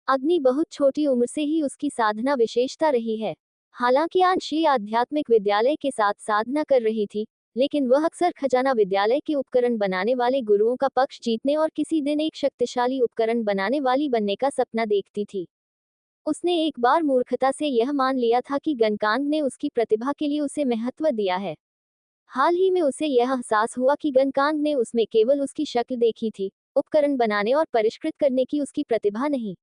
अग्नि बहुत छोटी उम्र से ही उसकी साधना विशेषता रही है। हालांकि आंशी आध्यात्मिक विद्यालय के साथ साधना कर रही थी, लेकिन वह अक्सर खजाना विद्यालय के उपकरण बनाने वाले गुरुओं का पक्ष जीतने और किसी दिन एक शक्तिशाली उपकरण बनाने वाली बनने का सपना देखती थी। उसने एक बार मूर्खता से यह मान लिया था कि गनकांग ने उसकी प्रतिभा के लिए उसे महत्व दिया है। हाल ही में उसे यह एहसास हुआ कि गनकांग ने उसमें केवल उसकी शक्ल देखी थी, उपकरण बनाने और परिष्कृत करने की उसकी प्रतिभा नहीं।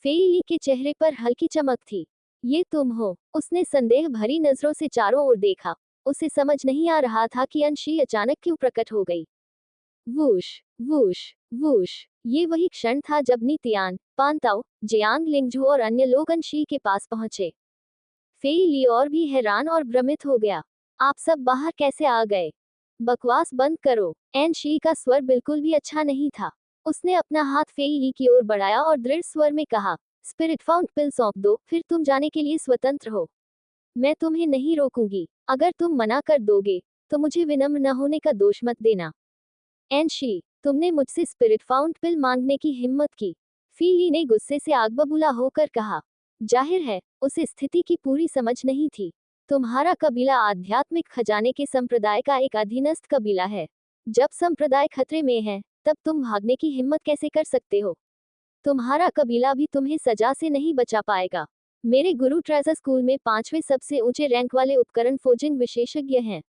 फेईली के चेहरे पर हल्की चमक थी। ये तुम हो? उसने संदेह भरी नजरों से चारों ओर देखा। उसे समझ नहीं आ रहा था कि अंशी अचानक क्यों प्रकट हो गई। Whoosh, whoosh, whoosh. ये वही क्षण था जब नितियान, पांताओ, जियांग लिंगझू और अन्य लोग अंशी के पास पहुंचे। फेई ली और भी हैरान और भ्रमित हो गया। आप सब बाहर कैसे आ गए? बकवास बंद करो। एन शी का स्वर बिल्कुल भी अच्छा नहीं था। उसने अपना हाथ फेई ली की ओर बढ़ाया और दृढ़ स्वर में कहा, स्पिरिट फाउंड पिल सौंप दो, फिर तुम जाने के लिए स्वतंत्र हो। मैं तुम्हें नहीं रोकूंगी। अगर तुम मना कर दोगे, तो मुझे विनम्र न होने का दोष मत देना। एनशी, तुमने मुझसे स्पिरिट फाउंड पिल मांगने की हिम्मत की। फीली ने गुस्से से आग बबूला होकर कहा। जाहिर है, उसे स्थिति की पूरी समझ नहीं थी। तुम्हारा कबीला आध्यात्मिक खजाने के संप्रदाय का एक अधीनस्थ कबीला है। जब संप्रदाय खतरे में है, तब तुम भागने की हिम्मत कैसे कर सकते हो? तुम्हारा कबीला भी तुम्हें सजा से नहीं बचा पाएगा। मेरे गुरु ट्रेजर स्कूल में 5वें सबसे ऊंचे रैंक वाले उपकरण फोजिंग विशेषज्ञ हैं।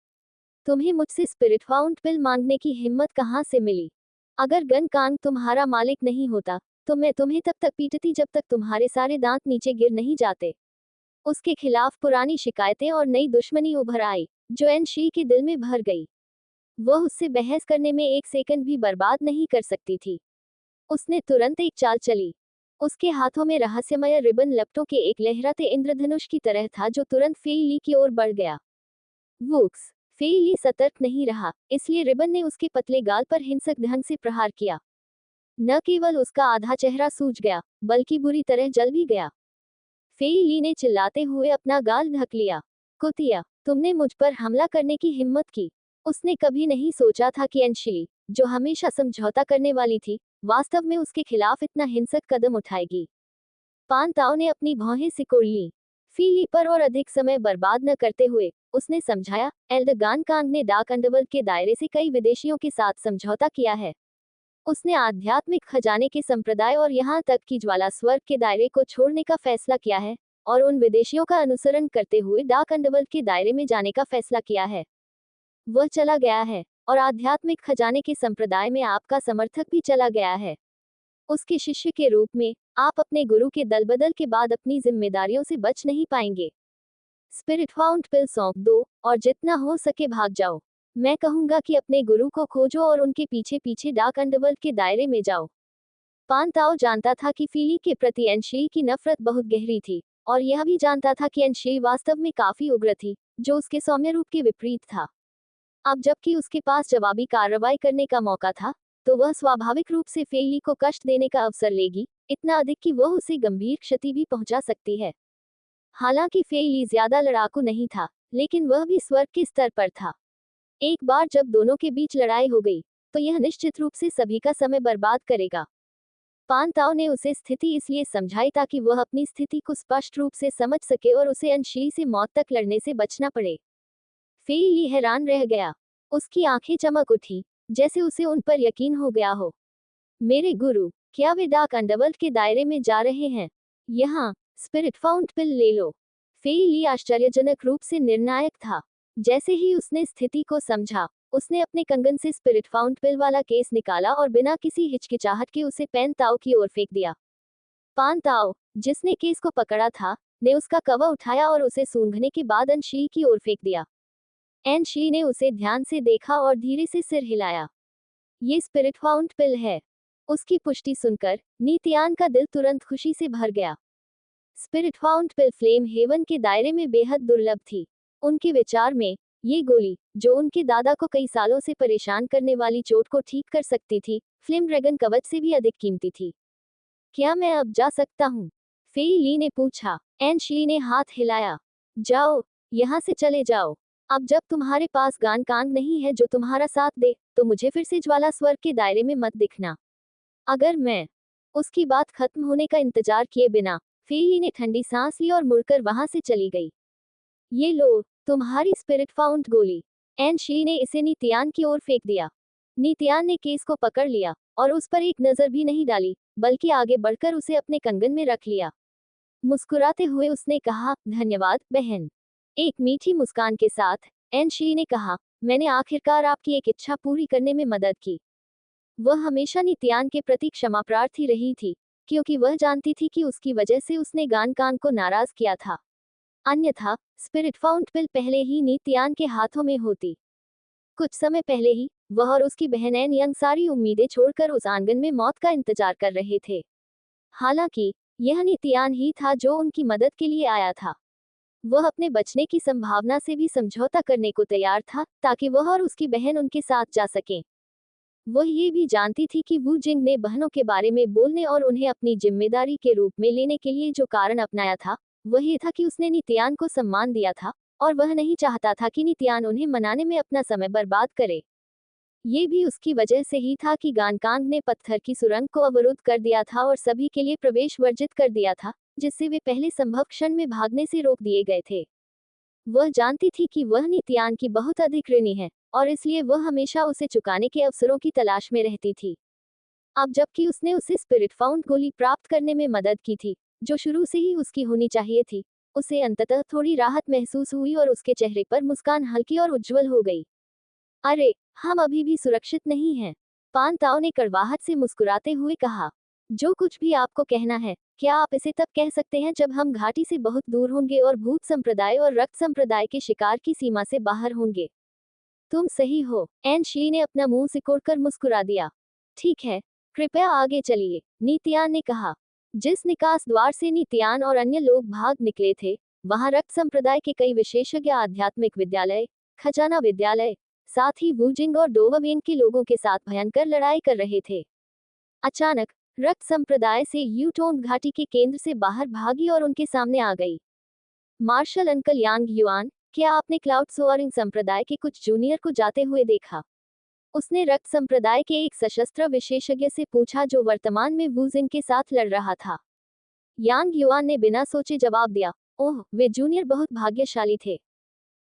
तुम्हें मुझसे स्पिरिट फाउंड पिल मांगने की हिम्मत कहाँ से मिली? अगर गनकांग तुम्हारा मालिक नहीं होता, तो मैं तुम्हें तब तक पीटती जब तक तुम्हारे सारे दांत नीचे गिर नहीं जाते। उसके खिलाफ पुरानी शिकायतें और नई दुश्मनी उभर आई, जो एनशी के दिल में भर गई। वह उससे बहस करने में एक सेकंड भी बर्बाद नहीं कर सकती थी। उसने तुरंत एक चाल चली। उसके हाथों में रहस्यमय रिबन लपटों के एक लहराते इंद्रधनुष की तरह था जो तुरंत फेई ली की ओर बढ़ गया। वुक्स, फेई ली सतर्क नहीं रहा, इसलिए रिबन ने उसके पतले गाल पर हिंसक ढंग से प्रहार किया। न केवल उसका आधा चेहरा सूज गया, बल्कि बुरी तरह जल भी गया। फेई ली ने चिल्लाते हुए अपना गाल ढक लिया। कुतिया, तुमने मुझ पर हमला करने की हिम्मत की। उसने कभी नहीं सोचा था कि अंशी, जो हमेशा समझौता करने वाली थी, वास्तव में उसके खिलाफ इतना हिंसक कदम उठाएगी। पान ताओ ने अपनी भौहें सिकोड़ ली। फीली पर और अधिक समय बर्बाद न करते हुए, उसने समझाया, एल्डगान कांग ने डाक अंडरवर्ल्ड के दायरे से कई विदेशियों के साथ समझौता किया है। उसने आध्यात्मिक खजाने के संप्रदाय और यहाँ तक कि ज्वाला स्वर्ग के दायरे को छोड़ने का फैसला किया है, और उन विदेशियों का अनुसरण करते हुए डाक अंडरवर्ल्ड के दायरे में जाने का फैसला किया है। वह चला गया है, और आध्यात्मिक खजाने के संप्रदाय में आपका समर्थक भी चला गया है। उसके शिष्य के रूप में, आप अपने गुरु के दलबदल के बाद अपनी जिम्मेदारियों से बच नहीं पाएंगे। स्पिरिट फाउंड पिल सौंप दो, और जितना हो सके भाग जाओ। मैं कहूंगा कि अपने गुरु को खोजो और उनके पीछे पीछे डाक अंडरवर्ल्ड के दायरे में जाओ। पान ताओ जानता था कि फीली के प्रति एनशी की नफरत बहुत गहरी थी, और यह भी जानता था कि एनशी वास्तव में काफी उग्र थी, जो उसके सौम्य रूप के विपरीत था। अब जबकि उसके पास जवाबी कार्रवाई करने का मौका था, तो वह स्वाभाविक रूप से फेली को कष्ट देने का अवसर लेगी, इतना अधिक कि वह उसे गंभीर क्षति भी पहुंचा सकती है। हालांकि फेली ज्यादा लड़ाकू नहीं था, लेकिन वह भी स्वर्ग के स्तर पर था। एक बार जब दोनों के बीच लड़ाई हो गई, तो यह निश्चित रूप से सभी का समय बर्बाद करेगा। पान ताओ ने उसे स्थिति इसलिए समझाई ताकि वह अपनी स्थिति को स्पष्ट रूप से समझ सके और उसे अंशी से मौत तक लड़ने से बचना पड़े। फेई ली हैरान रह गया। उसकी आंखें चमक उठी, जैसे उसे उन पर यकीन हो गया हो। मेरे गुरु, क्या वे डार्क अंडरवर्ल्ड के दायरे में जा रहे हैं? यहाँ, स्पिरिट फाउंड पिल ले लो। फेई ली आश्चर्यजनक रूप से निर्णायक था। जैसे ही उसने स्थिति को समझा, उसने अपने कंगन से स्पिरिट फाउंड पिल वाला केस निकाला और बिना किसी हिचकिचाहट के उसे पैन ताओ की ओर फेंक दिया। पान ताओ, जिसने केस को पकड़ा था, ने उसका कवर उठाया और उसे सूंघने के बाद एनशी की ओर फेंक दिया। एनशी ने उसे ध्यान से देखा और धीरे से सिर हिलाया। ये स्पिरिट फाउंड पिल है। उसकी पुष्टि सुनकर नीतियान का दिल तुरंत खुशी से भर गया। स्पिरिट फाउंड पिल फ्लेम हेवन के दायरे में बेहद दुर्लभ थी। उनके विचार में, ये गोली, जो उनके दादा को कई सालों से परेशान करने वाली चोट को ठीक कर सकती थी, फ्लेम ड्रैगन कवच से भी अधिक कीमती थी। क्या मैं अब जा सकता हूँ? फेई ली ने पूछा। एन शी ने हाथ हिलाया। जाओ, यहाँ से चले जाओ। अब जब तुम्हारे पास गान कांग नहीं है जो तुम्हारा साथ दे, तो मुझे फिर से ज्वाला स्वर्ग के दायरे में मत दिखना। अगर मैं। उसकी बात खत्म होने का इंतजार किए बिना फेई ली ने ठंडी सांस ली और मुड़कर वहां से चली गई। ये लो, तुम्हारी स्पिरिट फाउंड गोली। एन शी ने इसे नीतियान की ओर फेंक दिया। नीतियान ने केस को पकड़ लिया और उस पर एक नजर भी नहीं डाली, बल्कि आगे बढ़कर उसे अपने कंगन में रख लिया। मुस्कुराते हुए उसने कहा, धन्यवाद बहन। एक मीठी मुस्कान के साथ एन शी ने कहा, मैंने आखिरकार आपकी एक इच्छा पूरी करने में मदद की। वह हमेशा नीतियान के प्रति क्षमा प्रार्थी रही थी, क्योंकि वह जानती थी कि उसकी वजह से उसने गान कांग को नाराज किया था। अन्यथा, स्पिरिट फाउंड पिल पहले ही नीतियान के हाथों में होती। कुछ समय पहले ही, वह और उसकी बहन एन यंग सारी उम्मीदें छोड़कर उस आंगन में मौत का इंतजार कर रहे थे। हालांकि, यह नीतियान ही था जो उनकी मदद के लिए आया था। वह अपने बचने की संभावना से भी समझौता करने को तैयार था, ताकि वह और उसकी बहन उनके साथ जा सकें। वह ये भी जानती थी कि वू जिंग ने बहनों के बारे में बोलने और उन्हें अपनी जिम्मेदारी के रूप में लेने के लिए जो कारण अपनाया था, वह ये था कि उसने नीतियान को सम्मान दिया था, और वह नहीं चाहता था कि नीतियान उन्हें मनाने में अपना समय बर्बाद करे। ये भी उसकी वजह से ही था कि गानकांग ने पत्थर की सुरंग को अवरुद्ध कर दिया था और सभी के लिए प्रवेश वर्जित कर दिया था, जिससे वे पहले संभव क्षण में भागने से रोक दिए गए थे। वह जानती थी कि वह नीतियान की बहुत अधिक ऋणी है, और इसलिए वह हमेशा उसे चुकाने के अवसरों की तलाश में रहती थी। अब जबकि उसने उसे स्पिरिट फाउंड गोली प्राप्त करने में मदद की थी, जो शुरू से ही उसकी होनी चाहिए थी, उसे अंततः थोड़ी राहत महसूस हुई और उसके चेहरे पर मुस्कान हल्की और उज्ज्वल हो गई। अरे, हम अभी भी सुरक्षित नहीं हैं। पान ताओ ने कड़वाहट से मुस्कुराते हुए कहा। जो कुछ भी आपको कहना है, क्या आप इसे तब कह सकते हैं जब हम घाटी से बहुत दूर होंगे और भूत संप्रदाय और रक्त संप्रदाय के शिकार की सीमा से बाहर होंगे? तुम सही हो। एन शी ने अपना मुंह सिकोड़कर मुस्कुरा दिया। ठीक है, कृपया आगे चलिए, नीतियान ने कहा। जिस निकास द्वार से नीतियान और अन्य लोग भाग निकले थे, वहां रक्त संप्रदाय के कई विशेषज्ञ आध्यात्मिक विद्यालय, खजाना विद्यालय, साथ ही वूजिंग और डोववेंग के लोगों के साथ भयंकर लड़ाई कर रहे थे। अचानक, रक्त संप्रदाय से यूटोंग घाटी के केंद्र से बाहर भागी और उनके सामने आ गई। मार्शल अंकल यांग युआन, क्या आपने क्लाउड सोअरिंग संप्रदाय के कुछ जूनियर को जाते हुए देखा? उसने रक्त संप्रदाय के एक सशस्त्र विशेषज्ञ से पूछा जो वर्तमान में वूजिंग के साथ लड़ रहा था। यांग युआन ने बिना सोचे जवाब दिया, ओह, वे जूनियर बहुत भाग्यशाली थे।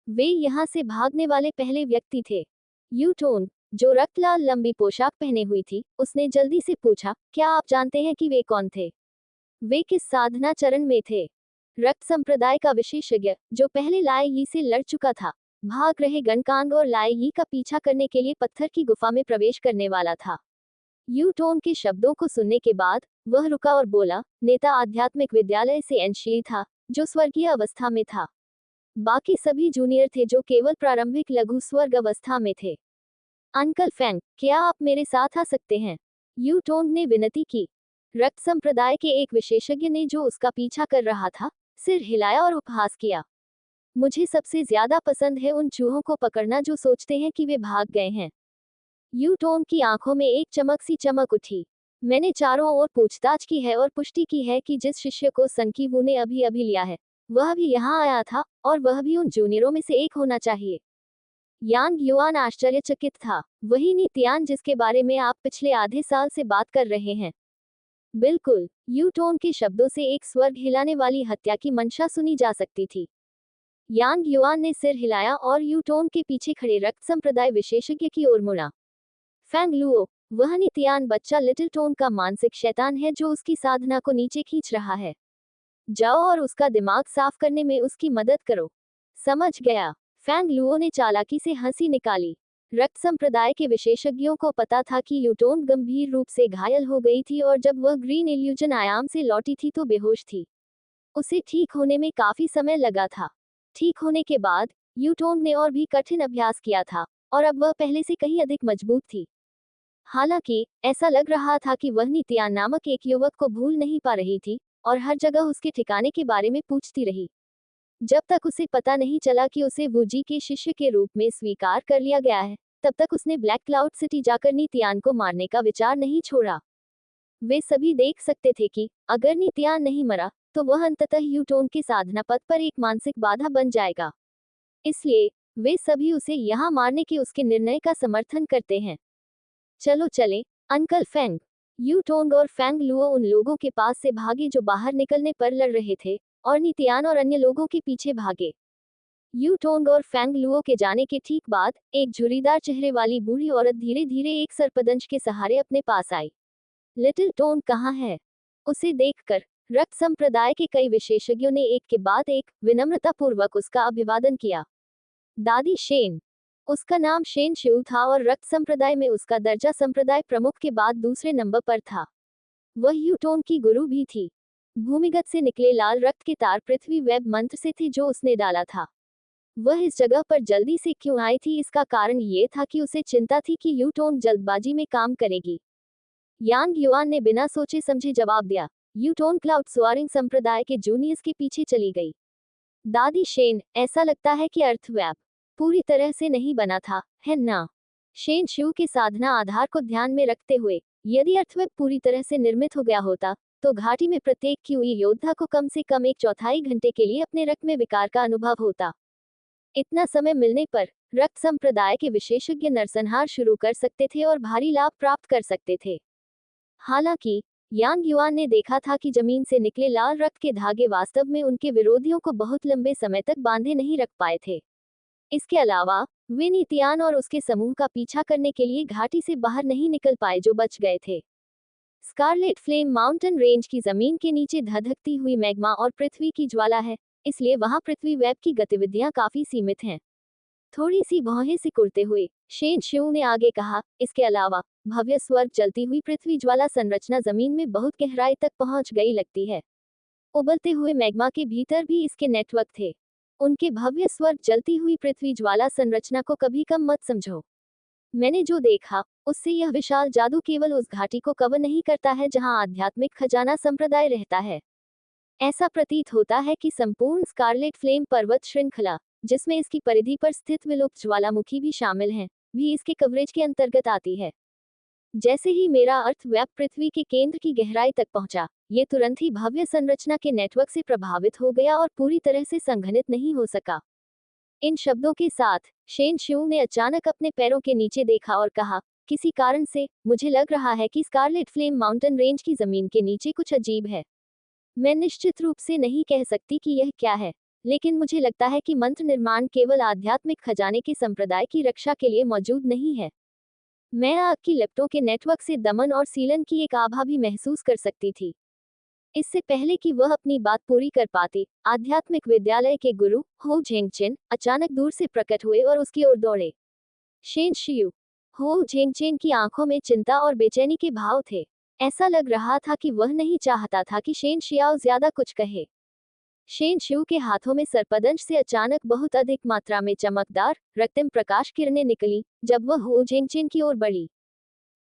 वे यहाँ से भागने वाले पहले व्यक्ति थे। यूटोन, जो रक्तलाल लंबी पोशाक पहने हुई थी, उसने जल्दी से पूछा, क्या आप जानते हैं कि वे कौन थे? वे किस साधना चरण में थे? रक्त संप्रदाय का विशेषज्ञ, जो पहले लाए यी से लड़ चुका था, भाग रहे गणकांग और लाए यी का पीछा करने के लिए पत्थर की गुफा में प्रवेश करने वाला था। यूटोन के शब्दों को सुनने के बाद, वह रुका और बोला, नेता आध्यात्मिक विद्यालय से एनशी था, जो स्वर्गीय अवस्था में था। बाकी सभी जूनियर थे जो केवल प्रारंभिक लघु स्वर्ग अवस्था में थे। अंकल फैंग, क्या आप मेरे साथ आ सकते हैं? यूटोंग ने विनती की। रक्त संप्रदाय के एक विशेषज्ञ ने, जो उसका पीछा कर रहा था, सिर हिलाया और उपहास किया। मुझे सबसे ज्यादा पसंद है उन चूहों को पकड़ना जो सोचते हैं कि वे भाग गए हैं। यूटोंग की आंखों में एक चमक सी चमक उठी। मैंने चारों ओर पूछताछ की है और पुष्टि की है कि जिस शिष्य को संकी वू ने अभी अभी लिया है, वह भी यहाँ आया था, और वह भी उन जूनियरों में से एक होना चाहिए। यांग युआन आश्चर्यचकित था। वही नीतियान जिसके बारे में आप पिछले आधे साल से बात कर रहे हैं। बिल्कुल, यूटोन के शब्दों से एक स्वर्ग हिलाने वाली हत्या की मंशा सुनी जा सकती थी। यांग युआन ने सिर हिलाया और यूटोन के पीछे खड़े रक्त संप्रदाय विशेषज्ञ की ओर मुड़ा। फैंग लुओ, वह नितियान बच्चा लिटिल टोन का मानसिक शैतान है जो उसकी साधना को नीचे खींच रहा है। जाओ और उसका दिमाग साफ करने में उसकी मदद करो। समझ गया। फैंग लुओ ने चालाकी से हंसी निकाली। रक्त संप्रदाय के विशेषज्ञों को पता था कि यूटोन गंभीर रूप से घायल हो गई थी और जब वह ग्रीन इल्यूजन आयाम से लौटी थी तो बेहोश थी। उसे ठीक होने में काफी समय लगा था। ठीक होने के बाद यूटोन ने और भी कठिन अभ्यास किया था और अब वह पहले से कहीं अधिक मजबूत थी। हालांकि ऐसा लग रहा था कि वह नितियान नामक एक युवक को भूल नहीं पा रही थी और हर जगह उसके ठिकाने के बारे में पूछती रही। जब तक उसे पता नहीं चला कि उसे वूजी के शिष्य के रूप में स्वीकार कर लिया गया है, तब तक उसने ब्लैक क्लाउड सिटी जाकर नितियान को मारने का विचार नहीं छोड़ा। वे सभी देख सकते थे कि अगर नितियान नहीं मरा तो वह अंततः यूटोन के साधना पथ पर एक मानसिक बाधा बन जाएगा। इसलिए वे सभी उसे यहाँ मारने के उसके निर्णय का समर्थन करते हैं। चलो चलें, अंकल फेंग। यूटोंग और फेंग लुओ उन लोगों के पास से भागे जो बाहर निकलने पर लड़ रहे थे और नितियान और अन्य लोगों के पीछे भागे। यूटोंग और फेंग लुओ के जाने के ठीक बाद एक झुर्रीदार चेहरे वाली बूढ़ी औरत धीरे धीरे एक सर्पदंश के सहारे अपने पास आई। लिटिल टोंग कहाँ है? उसे देखकर रक्त संप्रदाय के कई विशेषज्ञों ने एक के बाद एक विनम्रतापूर्वक उसका अभिवादन किया। दादी शेन। उसका नाम शेन शिउ था और रक्त संप्रदाय में उसका दर्जा संप्रदाय प्रमुख के बाद दूसरे नंबर पर था। वह यूटोन की गुरु भी थी। भूमिगत से निकले लाल रक्त के तार पृथ्वी वेब मंत्र से थे जो उसने डाला था। वह इस जगह पर जल्दी से क्यों आई थी, इसका कारण ये था कि उसे चिंता थी कि यूटोन जल्दबाजी में काम करेगी। यांग युआन ने बिना सोचे समझे जवाब दिया। यूटोन क्लाउड स्वारिंग संप्रदाय के जूनियर्स के पीछे चली गई। दादी शेन, ऐसा लगता है कि अर्थव्याप पूरी तरह से नहीं बना था, है ना? शेन शिव के साधना आधार को ध्यान में रखते हुए, यदि अर्थवेब पूरी तरह से निर्मित हो गया होता तो घाटी में प्रत्येक क्यूई योद्धा को कम से कम 1/4 घंटे के लिए अपने रक्त में विकार का अनुभव होता। इतना समय मिलने पर रक्त संप्रदाय के विशेषज्ञ नरसंहार शुरू कर सकते थे और भारी लाभ प्राप्त कर सकते थे। हालांकि यांग युआन ने देखा था कि जमीन से निकले लाल रक्त के धागे वास्तव में उनके विरोधियों को बहुत लंबे समय तक बांधे नहीं रख पाए थे। इसके अलावा वे नितियान और उसके समूह का पीछा करने के लिए घाटी से बाहर नहीं निकल पाए जो बच गए थे। स्कारलेट फ्लेम माउंटेन रेंज की जमीन के नीचे धधकती हुई मैग्मा और पृथ्वी की ज्वाला है, इसलिए वहां पृथ्वी वेब की गतिविधियां काफी सीमित हैं। थोड़ी सी भौहें सिकुड़ते हुए शेन शिउ ने आगे कहा, इसके अलावा भव्य स्वर्ग जलती हुई पृथ्वी ज्वाला संरचना जमीन में बहुत गहराई तक पहुंच गई लगती है। उबलते हुए मैग्मा के भीतर भी इसके नेटवर्क थे। उनके भव्य स्वर्ग जलती हुई पृथ्वी ज्वाला संरचना को कभी कम मत समझो। मैंने जो देखा उससे यह विशाल जादू केवल उस घाटी को कवर नहीं करता है जहां आध्यात्मिक खजाना संप्रदाय रहता है। ऐसा प्रतीत होता है कि संपूर्ण स्कारलेट फ्लेम पर्वत श्रृंखला, जिसमें इसकी परिधि पर स्थित विलुप्त ज्वालामुखी भी शामिल हैं, भी इसके कवरेज के अंतर्गत आती है। जैसे ही मेरा अर्थव्याप पृथ्वी के केंद्र की गहराई तक पहुंचा, ये तुरंत ही भव्य संरचना के नेटवर्क से प्रभावित हो गया और पूरी तरह से संघनित नहीं हो सका। इन शब्दों के साथ शेन शिउ ने अचानक अपने पैरों के नीचे देखा और कहा, किसी कारण से मुझे लग रहा है कि स्कारलेट फ्लेम माउंटेन रेंज की जमीन के नीचे कुछ अजीब है। मैं निश्चित रूप से नहीं कह सकती कि यह क्या है, लेकिन मुझे लगता है कि मंत्र निर्माण केवल आध्यात्मिक खजाने के संप्रदाय की रक्षा के लिए मौजूद नहीं है। मैं आग की लपटों के नेटवर्क से दमन और सीलन की एक आभा भी महसूस कर सकती थी। इससे पहले कि वह अपनी बात पूरी कर पाती, आध्यात्मिक विद्यालय के गुरु हो झेंगचेन अचानक दूर से प्रकट हुए और उसकी ओर दौड़े। शेन शियू। हो झेंगचेन की आंखों में चिंता और बेचैनी के भाव थे। ऐसा लग रहा था कि वह नहीं चाहता था कि शेन शियाओ ज्यादा कुछ कहे। शेन शियू के हाथों में सर्पदंश से अचानक बहुत अधिक मात्रा में चमकदार रक्तिम प्रकाश किरणें निकली जब वह हो झेंगचेन की ओर बढ़ी।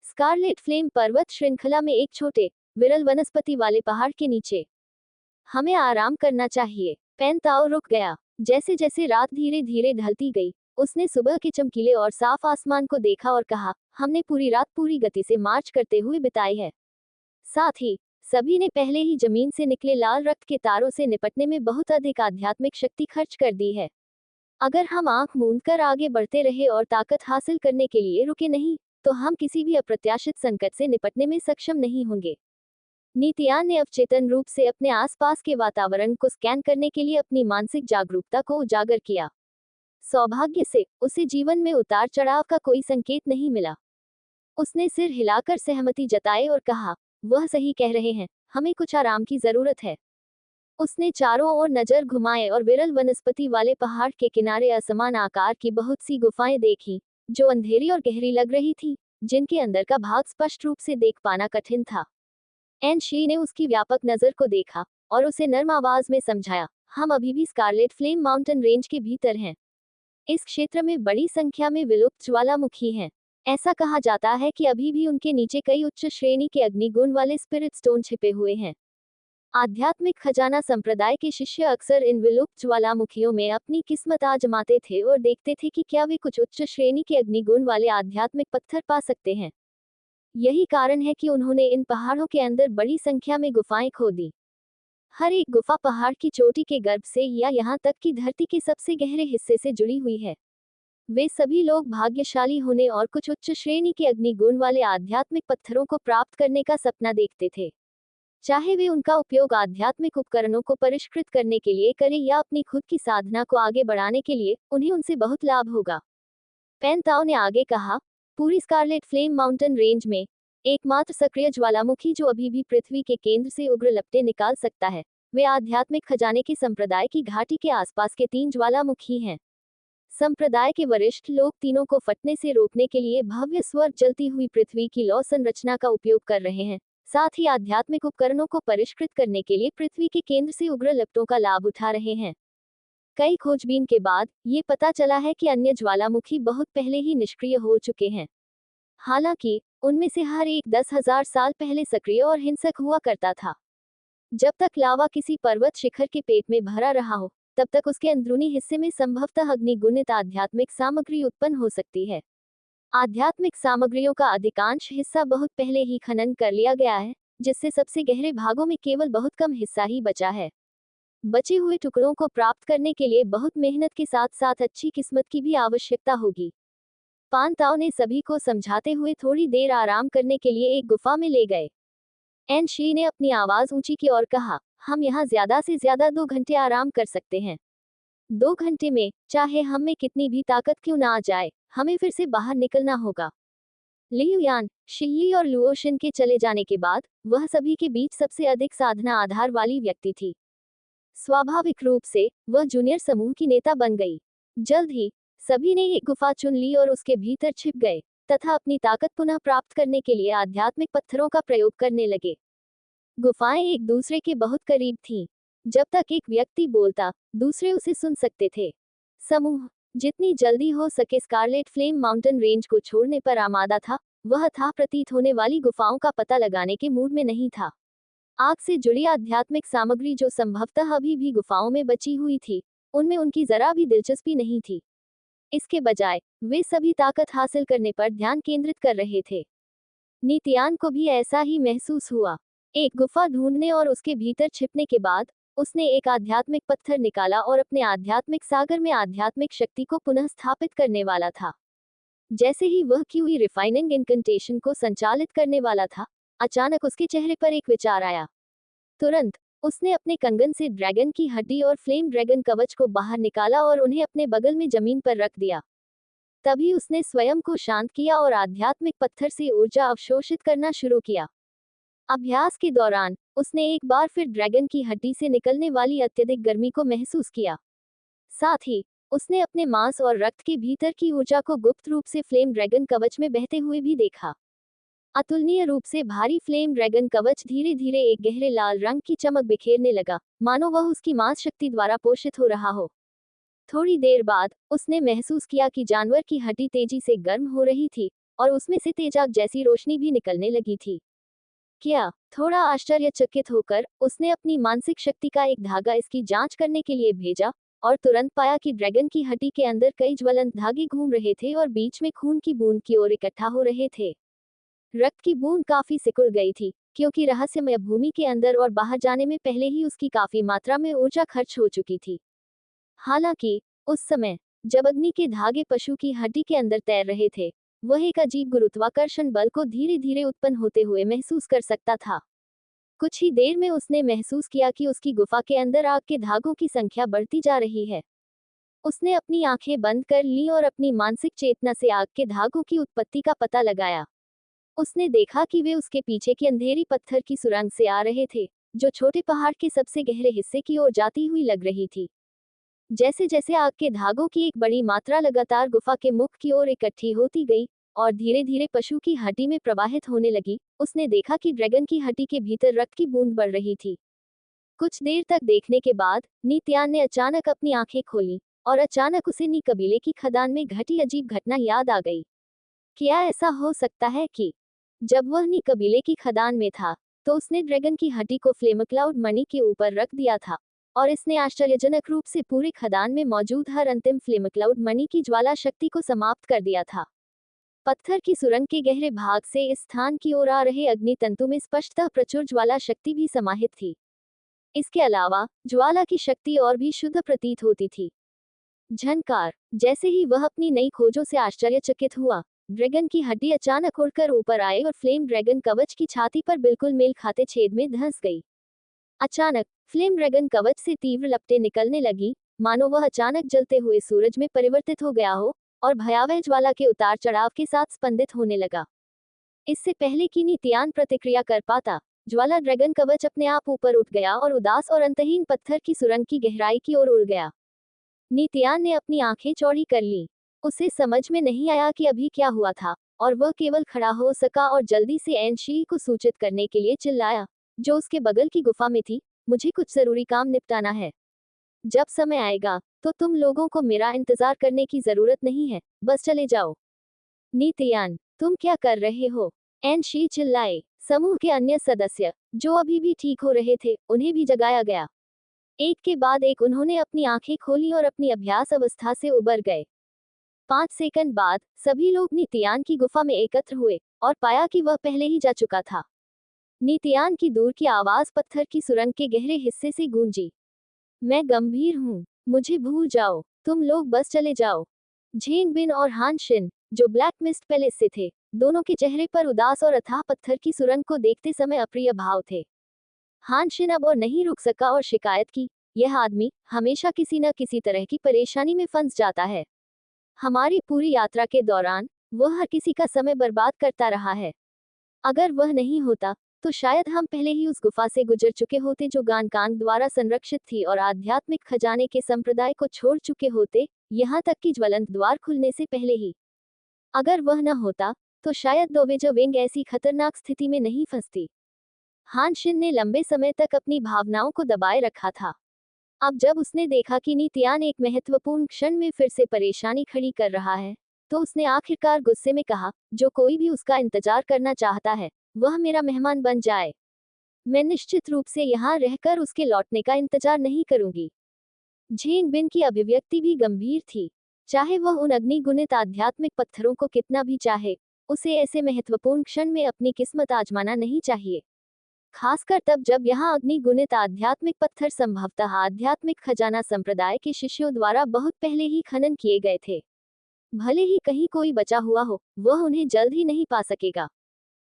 स्कारलेट फ्लेम पर्वत श्रृंखला में एक छोटे विरल वनस्पति वाले पहाड़ के नीचे। हमें आराम करना चाहिए। पेन ताओ रुक गया। जैसे जैसे रात धीरे धीरे ढलती गई, उसने सुबह के चमकीले और साफ आसमान को देखा और कहा, हमने पूरी रात पूरी गति से मार्च करते हुए बिताई है। साथ ही सभी ने पहले ही जमीन से निकले लाल रक्त के तारों से निपटने में बहुत अधिक आध्यात्मिक शक्ति खर्च कर दी है। अगर हम आंख मूंद कर आगे बढ़ते रहे और ताकत हासिल करने के लिए रुके नहीं, तो हम किसी भी अप्रत्याशित संकट से निपटने में सक्षम नहीं होंगे। नीतियान ने अवचेतन रूप से अपने आसपास के वातावरण को स्कैन करने के लिए अपनी मानसिक जागरूकता को उजागर किया। सौभाग्य से उसे जीवन में उतार चढ़ाव का कोई संकेत नहीं मिला। उसने सिर हिलाकर सहमति जताई और कहा, वह सही कह रहे हैं, हमें कुछ आराम की जरूरत है। उसने चारों ओर नजर घुमाए और विरल वनस्पति वाले पहाड़ के किनारे असमान आकार की बहुत सी गुफाएं देखी, जो अंधेरी और गहरी लग रही थी, जिनके अंदर का भाग स्पष्ट रूप से देख पाना कठिन था। एन शी ने उसकी व्यापक नजर को देखा और उसे नर्म आवाज में समझाया, हम अभी भी स्कारलेट फ्लेम माउंटेन रेंज के भीतर हैं। इस क्षेत्र में बड़ी संख्या में विलुप्त ज्वालामुखी हैं। ऐसा कहा जाता है कि अभी भी उनके नीचे कई उच्च श्रेणी के अग्निगुण वाले स्पिरिट स्टोन छिपे हुए हैं। आध्यात्मिक खजाना संप्रदाय के शिष्य अक्सर इन विलुप्त ज्वालामुखियों में अपनी किस्मत आजमाते थे और देखते थे कि क्या वे कुछ उच्च श्रेणी के अग्निगुण वाले आध्यात्मिक पत्थर पा सकते हैं। यही कारण है कि उन्होंने इन पहाड़ों के अंदर बड़ी संख्या में गुफाएं खोदी। हर एक गुफा पहाड़ की चोटी के गर्भ से या यहाँ तक कि धरती के सबसे गहरे हिस्से से जुड़ी हुई है। वे सभी लोग भाग्यशाली होने और कुछ उच्च श्रेणी के अग्निगुण वाले आध्यात्मिक पत्थरों को प्राप्त करने का सपना देखते थे। चाहे वे उनका उपयोग आध्यात्मिक उपकरणों को परिष्कृत करने के लिए करें या अपनी खुद की साधना को आगे बढ़ाने के लिए, उन्हें उनसे बहुत लाभ होगा। पेन ताओ ने आगे कहा, पूरी स्कारलेट फ्लेम माउंटेन रेंज में एकमात्र सक्रिय ज्वालामुखी जो अभी भी पृथ्वी के केंद्र से उग्र लपटें निकाल सकता है, वे आध्यात्मिक खजाने के संप्रदाय की घाटी के आसपास के 3 ज्वालामुखी हैं। संप्रदाय के वरिष्ठ लोग तीनों को फटने से रोकने के लिए भव्य स्वर्ग जलती हुई पृथ्वी की लौ संरचना का उपयोग कर रहे हैं, साथ ही आध्यात्मिक उपकरणों को परिष्कृत करने के लिए पृथ्वी के केंद्र से उग्र लपटों का लाभ उठा रहे हैं। कई खोजबीन के बाद ये पता चला है कि अन्य ज्वालामुखी बहुत पहले ही निष्क्रिय हो चुके हैं। हालांकि उनमें से हर एक 10,000 साल पहले सक्रिय और हिंसक हुआ करता था। जब तक लावा किसी पर्वत शिखर के पेट में भरा रहा हो, तब तक उसके अंदरूनी हिस्से में संभवतः अग्निगुणित आध्यात्मिक सामग्री उत्पन्न हो सकती है। आध्यात्मिक सामग्रियों का अधिकांश हिस्सा बहुत पहले ही खनन कर लिया गया है, जिससे सबसे गहरे भागों में केवल बहुत कम हिस्सा ही बचा है। बचे हुए टुकड़ों को प्राप्त करने के लिए बहुत मेहनत के साथ साथ अच्छी किस्मत की भी आवश्यकता होगी। पान ताओ ने सभी को समझाते हुए थोड़ी देर आराम करने के लिए एक गुफा में ले गए। एन शी ने अपनी आवाज ऊंची की और कहा, हम यहाँ ज्यादा से ज्यादा 2 घंटे आराम कर सकते हैं। 2 घंटे में, चाहे हम में कितनी भी ताकत क्यों ना आ जाए, हमें फिर से बाहर निकलना होगा। लियू यान, शीयी और लुओशिन के चले जाने के बाद, वह सभी के बीच सबसे अधिक साधना आधार वाली व्यक्ति थी। स्वाभाविक रूप से, वह जूनियर समूह की नेता बन गई। जल्द ही, सभी ने एक गुफा चुन ली और उसके भीतर छिप गए, तथा अपनी ताकत पुनः प्राप्त करने के लिए आध्यात्मिक पत्थरों का प्रयोग करने लगे। गुफाएं एक दूसरे के बहुत करीब थीं। जब तक एक व्यक्ति बोलता, दूसरे उसे सुन सकते थे। समूह जितनी जल्दी हो सके स्कारलेट फ्लेम माउंटेन रेंज को छोड़ने पर आमादा था। वह था प्रतीत होने वाली गुफाओं का पता लगाने के मूड में नहीं था। आग से जुड़ी आध्यात्मिक सामग्री जो संभवतः अभी भी गुफाओं में बची हुई थी, उनमें उनकी जरा भी दिलचस्पी नहीं थी। इसके बजाय वे सभी ताकत हासिल करने पर ध्यान केंद्रित कर रहे थे। नीतियान को भी ऐसा ही महसूस हुआ। एक गुफा ढूंढने और उसके भीतर छिपने के बाद, उसने एक आध्यात्मिक पत्थर निकाला और अपने आध्यात्मिक सागर में आध्यात्मिक शक्ति को पुनः स्थापित करने वाला था। जैसे ही वह क्यूई रिफाइनिंग इनकंटेशन को संचालित करने वाला था, अचानक उसके चेहरे पर एक विचार आया। तुरंत उसने अपने कंगन से ड्रैगन की हड्डी और फ्लेम ड्रैगन कवच को बाहर निकाला और उन्हें अपने बगल में जमीन पर रख दिया। तभी उसने स्वयं को शांत किया और आध्यात्मिक पत्थर से ऊर्जा अवशोषित करना शुरू किया। अभ्यास के दौरान उसने एक बार फिर ड्रैगन की हड्डी से निकलने वाली अत्यधिक गर्मी को महसूस किया। साथ ही उसने अपने मांस और रक्त के भीतर की ऊर्जा को गुप्त रूप से फ्लेम ड्रैगन कवच में बहते हुए भी देखा। अतुलनीय रूप से भारी फ्लेम ड्रैगन कवच धीरे धीरे एक गहरे लाल रंग की चमक बिखेरने लगा, मानो वह उसकी मांस शक्ति द्वारा पोषित हो रहा हो। थोड़ी देर बाद उसने महसूस किया कि जानवर की हड्डी तेजी से गर्म हो रही थी और उसमें से तेजाब जैसी रोशनी भी निकलने लगी थी। क्या? थोड़ा आश्चर्यचकित होकर उसने अपनी मानसिक शक्ति का एक धागा इसकी जांच करने के लिए भेजा और तुरंत पाया कि ड्रैगन की हड्डी के अंदर कई ज्वलंत धागे घूम रहे थे और बीच में खून की बूंद की ओर इकट्ठा हो रहे थे। रक्त की बूंद काफी सिकुड़ गई थी, क्योंकि रहस्यमय भूमि के अंदर और बाहर जाने में पहले ही उसकी काफी मात्रा में ऊर्जा खर्च हो चुकी थी। हालांकि उस समय जब अग्नि के धागे पशु की हड्डी के अंदर तैर रहे थे, वह एक अजीब गुरुत्वाकर्षण बल को धीरे धीरे उत्पन्न होते हुए महसूस कर सकता था। कुछ ही देर में उसने महसूस किया कि उसकी गुफा के अंदर आग के धागों की संख्या बढ़ती जा रही है। उसने अपनी आंखें बंद कर ली और अपनी मानसिक चेतना से आग के धागों की उत्पत्ति का पता लगाया। उसने देखा कि वे उसके पीछे की अंधेरी पत्थर की सुरंग से आ रहे थे, जो छोटे पहाड़ के सबसे गहरे हिस्से की ओर जाती हुई लग रही थी। जैसे जैसे आग के धागों की एक बड़ी मात्रा लगातार गुफा के मुख की ओर इकट्ठी होती गई और धीरे धीरे पशु की हड्डी में प्रवाहित होने लगी, उसने देखा कि ड्रैगन की हड्डी के भीतर रक्त की बूंद बढ़ रही थी। कुछ देर तक देखने के बाद नीत्यान ने अचानक अपनी आंखें खोली और अचानक उसे नी कबीले की खदान में घटी अजीब घटना याद आ गई। क्या ऐसा हो सकता है कि जब वह नी कबीले की खदान में था, तो उसने ड्रैगन की हड्डी को फ्लेम क्लाउड मणि के ऊपर रख दिया था और इसने आश्चर्यजनक रूप से पूरे खदान में मौजूद हर अंतिम फ्लेम क्लाउड मणि की ज्वाला शक्ति को समाप्त कर दिया था। पत्थर की सुरंग के गहरे भाग से इस स्थान की ओर आ रहे अग्नि तंतु में स्पष्टतः प्रचुर ज्वाला शक्ति भी समाहित थी। इसके अलावा ज्वाला की शक्ति और भी शुद्ध प्रतीत होती थी। झनकार, जैसे ही वह अपनी नई खोजों से आश्चर्यचकित हुआ, ड्रैगन की हड्डी अचानक उड़कर ऊपर आई और फ्लेम ड्रैगन कवच की छाती पर बिल्कुल मेल खाते छेद में धंस गई। अचानक फ्लेम ड्रैगन कवच से तीव्र लपटें निकलने लगी, मानो वह अचानक जलते हुए सूरज में परिवर्तित हो गया हो और भयावह ज्वाला के उतार चढ़ाव के साथ स्पंदित होने लगा। इससे पहले कि नीत्यान प्रतिक्रिया कर पाता, ज्वाला ड्रैगन कवच अपने आप ऊपर उठ गया और उदास और अंतहीन पत्थर की सुरंग की गहराई की ओर उड़ गया। नीत्यान ने अपनी आंखें चौड़ी कर ली। उसे समझ में नहीं आया कि अभी क्या हुआ था, और वह केवल खड़ा हो सका और जल्दी से एनशी को सूचित करने के लिए चिल्लाया, जो उसके बगल की गुफा में थी, मुझे कुछ जरूरी काम निपटाना है। जब समय आएगा, तो तुम लोगों को मेरा इंतजार करने की जरूरत नहीं है, बस चले जाओ। नीत्यान, तुम क्या कर रहे हो? एनशी चिल्लाए। समूह के अन्य सदस्य, जो अभी भी ठीक हो रहे थे, उन्हें भी जगाया गया। एक के बाद एक उन्होंने अपनी आंखें खोली और अपनी अभ्यास अवस्था से उबर गए। 5 सेकंड बाद सभी लोग नीत्यान की गुफा में एकत्र हुए और पाया कि वह पहले ही जा चुका था। नीत्यान की दूर की आवाज पत्थर की सुरंग के गहरे हिस्से से गूंजी। मैं गंभीर हूँ, मुझे भूल जाओ, तुम लोग बस चले जाओ। झेंग बिन और हान शिन, जो ब्लैक मिस्ट पैलेस से थे, दोनों के चेहरे पर उदास और अथाह पत्थर की सुरंग को देखते समय अप्रिय भाव थे। हान शिन अब और नहीं रुक सका और शिकायत की, यह आदमी हमेशा किसी न किसी तरह की परेशानी में फंस जाता है। हमारी पूरी यात्रा के दौरान वह हर किसी का समय बर्बाद करता रहा है। अगर वह नहीं होता, तो शायद हम पहले ही उस गुफा से गुजर चुके होते जो गानकांग द्वारा संरक्षित थी और आध्यात्मिक खजाने के संप्रदाय को छोड़ चुके होते, यहाँ तक कि ज्वलंत द्वार खुलने से पहले ही। अगर वह न होता, तो शायद दोवेजो विंग ऐसी खतरनाक स्थिति में नहीं फंसती। हान शिन ने लंबे समय तक अपनी भावनाओं को दबाए रखा था। अब जब उसने देखा कि नीत्यान एक महत्वपूर्ण क्षण में फिर से परेशानी खड़ी कर रहा है, तो उसने आखिरकार गुस्से में कहा, जो कोई भी उसका इंतजार करना चाहता है, वह मेरा मेहमान बन जाए। मैं निश्चित रूप से यहाँ रहकर उसके लौटने का इंतजार नहीं करूंगी। झेंग बिन की अभिव्यक्ति भी गंभीर थी। चाहे वह उन अग्निगुणित आध्यात्मिक पत्थरों को कितना भी चाहे, उसे ऐसे महत्वपूर्ण क्षण में अपनी किस्मत आजमाना नहीं चाहिए। खासकर तब जब यहाँ अग्निगुणित आध्यात्मिक पत्थर संभवतः आध्यात्मिक खजाना संप्रदाय के शिष्यों द्वारा बहुत पहले ही खनन किए गए थे। भले ही कहीं कोई बचा हुआ हो, वह उन्हें जल्द ही नहीं पा सकेगा।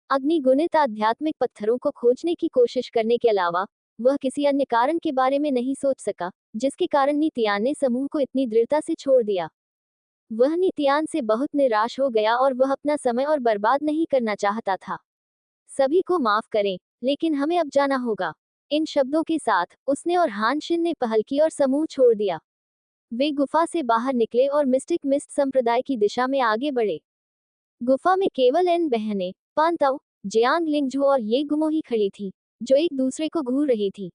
अग्निगुणित आध्यात्मिक पत्थरों को खोजने की कोशिश करने के अलावा वह किसी अन्य कारण के बारे में नहीं सोच सका, जिसके कारण नीत्यान ने समूह को इतनी दृढ़ता से छोड़ दिया। वह नीत्यान से बहुत निराश हो गया और वह अपना समय और बर्बाद नहीं करना चाहता था। सभी को माफ करें, लेकिन हमें अब जाना होगा। इन शब्दों के साथ उसने और हान शिन ने पहल की और समूह छोड़ दिया। वे गुफा से बाहर निकले और मिस्टिक मिस्ट संप्रदाय की दिशा में आगे बढ़े। गुफा में केवल एन बहनें, पांताओ, जियांग लिंगझू और ये गुमो ही खड़ी थी, जो एक दूसरे को घूर रही थी।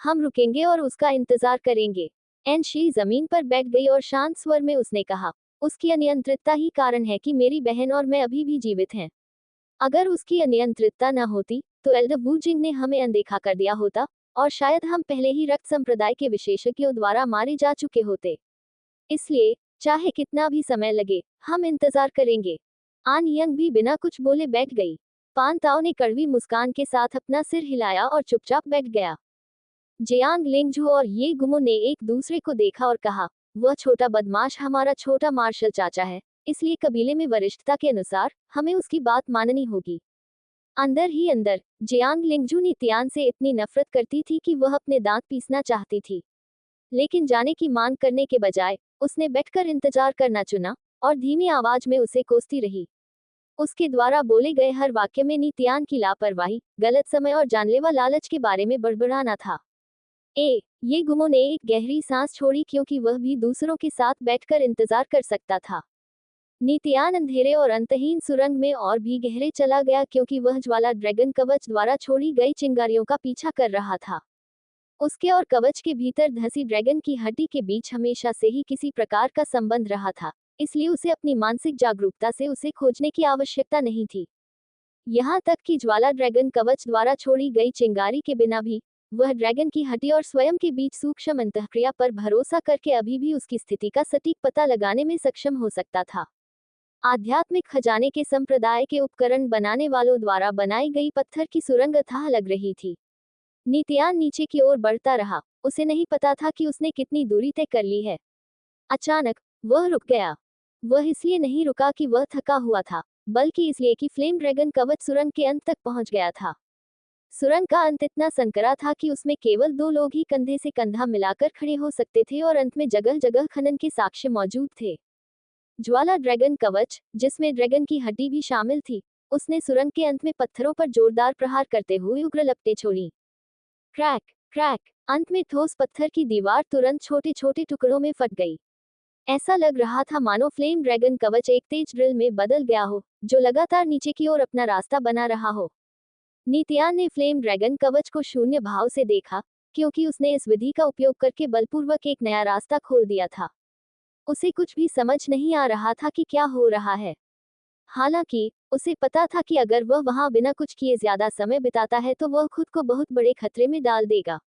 हम रुकेंगे और उसका इंतजार करेंगे। एन शी जमीन पर बैठ गई और शांत स्वर में उसने कहा, उसकी अनियंत्रितता ही कारण है कि मेरी बहन और मैं अभी भी जीवित हैं। अगर उसकी अनियंत्रितता न होती, तो एल्डर वू जिंग ने हमें अनदेखा कर दिया होता, और शायद हम पहले ही रक्त संप्रदाय के विशेषज्ञों द्वारा मारे जा चुके होते। इसलिए, चाहे कितना भी समय लगे, हम इंतजार करेंगे। आन यंग भी बिना कुछ बोले बैठ गई। पान ताओ ने कड़वी मुस्कान के साथ अपना सिर हिलाया और चुपचाप बैठ गया। जियांग लिंगझू और ये गुमो ने एक दूसरे को देखा और कहा, वह छोटा बदमाश हमारा छोटा मार्शल चाचा है, इसलिए कबीले में वरिष्ठता के अनुसार हमें उसकी बात माननी होगी। अंदर ही अंदर जियांग लिंगजू नीतियान से इतनी नफरत करती थी कि वह अपने दांत पीसना चाहती थी, लेकिन जाने की मांग करने के बजाय उसने बैठकर इंतजार करना चुना और धीमी आवाज में उसे कोसती रही। उसके द्वारा बोले गए हर वाक्य में नीतियान की लापरवाही, गलत समय और जानलेवा लालच के बारे में बड़बड़ाना था। ये गुमो ने एक गहरी सांस छोड़ी क्योंकि वह भी दूसरों के साथ बैठकर इंतजार कर सकता था। नीतियान अंधेरे और अंतहीन सुरंग में और भी गहरे चला गया क्योंकि वह ज्वाला ड्रैगन कवच द्वारा छोड़ी गई चिंगारियों का पीछा कर रहा था। उसके और कवच के भीतर धंसी ड्रैगन की हड्डी के बीच हमेशा से ही किसी प्रकार का संबंध रहा था, इसलिए उसे अपनी मानसिक जागरूकता से उसे खोजने की आवश्यकता नहीं थी। यहाँ तक कि ज्वाला ड्रैगन कवच द्वारा छोड़ी गई चिंगारी के बिना भी वह ड्रैगन की हड्डी और स्वयं के बीच सूक्ष्म अंतःक्रिया पर भरोसा करके अभी भी उसकी स्थिति का सटीक पता लगाने में सक्षम हो सकता था। आध्यात्मिक खजाने के संप्रदाय के उपकरण बनाने वालों द्वारा बनाई गई पत्थर की सुरंग अथाह लग रही थी। नीतियान नीचे की ओर बढ़ता रहा, उसे नहीं पता था कि उसने कितनी दूरी तय कर ली है। अचानक वह रुक गया। वह इसलिए नहीं रुका कि वह थका हुआ था, बल्कि इसलिए कि फ्लेम ड्रैगन कवच सुरंग के अंत तक पहुंच गया था। सुरंग का अंत इतना संकरा था कि उसमें केवल 2 लोग ही कंधे से कंधा मिलाकर खड़े हो सकते थे और अंत में जगह जगह खनन के साक्ष्य मौजूद थे। ज्वाला ड्रैगन कवच, जिसमें ड्रैगन की हड्डी भी शामिल थी, उसने सुरंग के अंत में पत्थरों पर जोरदार प्रहार करते हुए उग्र लपटें छोड़ी। क्रैक क्रैक, अंत में ठोस पत्थर की दीवार तुरंत छोटे छोटे टुकड़ों में फट गई। ऐसा लग रहा था मानो फ्लेम ड्रैगन कवच एक तेज ड्रिल में बदल गया हो, जो लगातार नीचे की ओर अपना रास्ता बना रहा हो। नीतियान ने फ्लेम ड्रैगन कवच को शून्य भाव से देखा, क्योंकि उसने इस विधि का उपयोग करके बलपूर्वक एक नया रास्ता खोल दिया था। उसे कुछ भी समझ नहीं आ रहा था कि क्या हो रहा है। हालांकि उसे पता था कि अगर वह वहां बिना कुछ किए ज्यादा समय बिताता है तो वह खुद को बहुत बड़े खतरे में डाल देगा।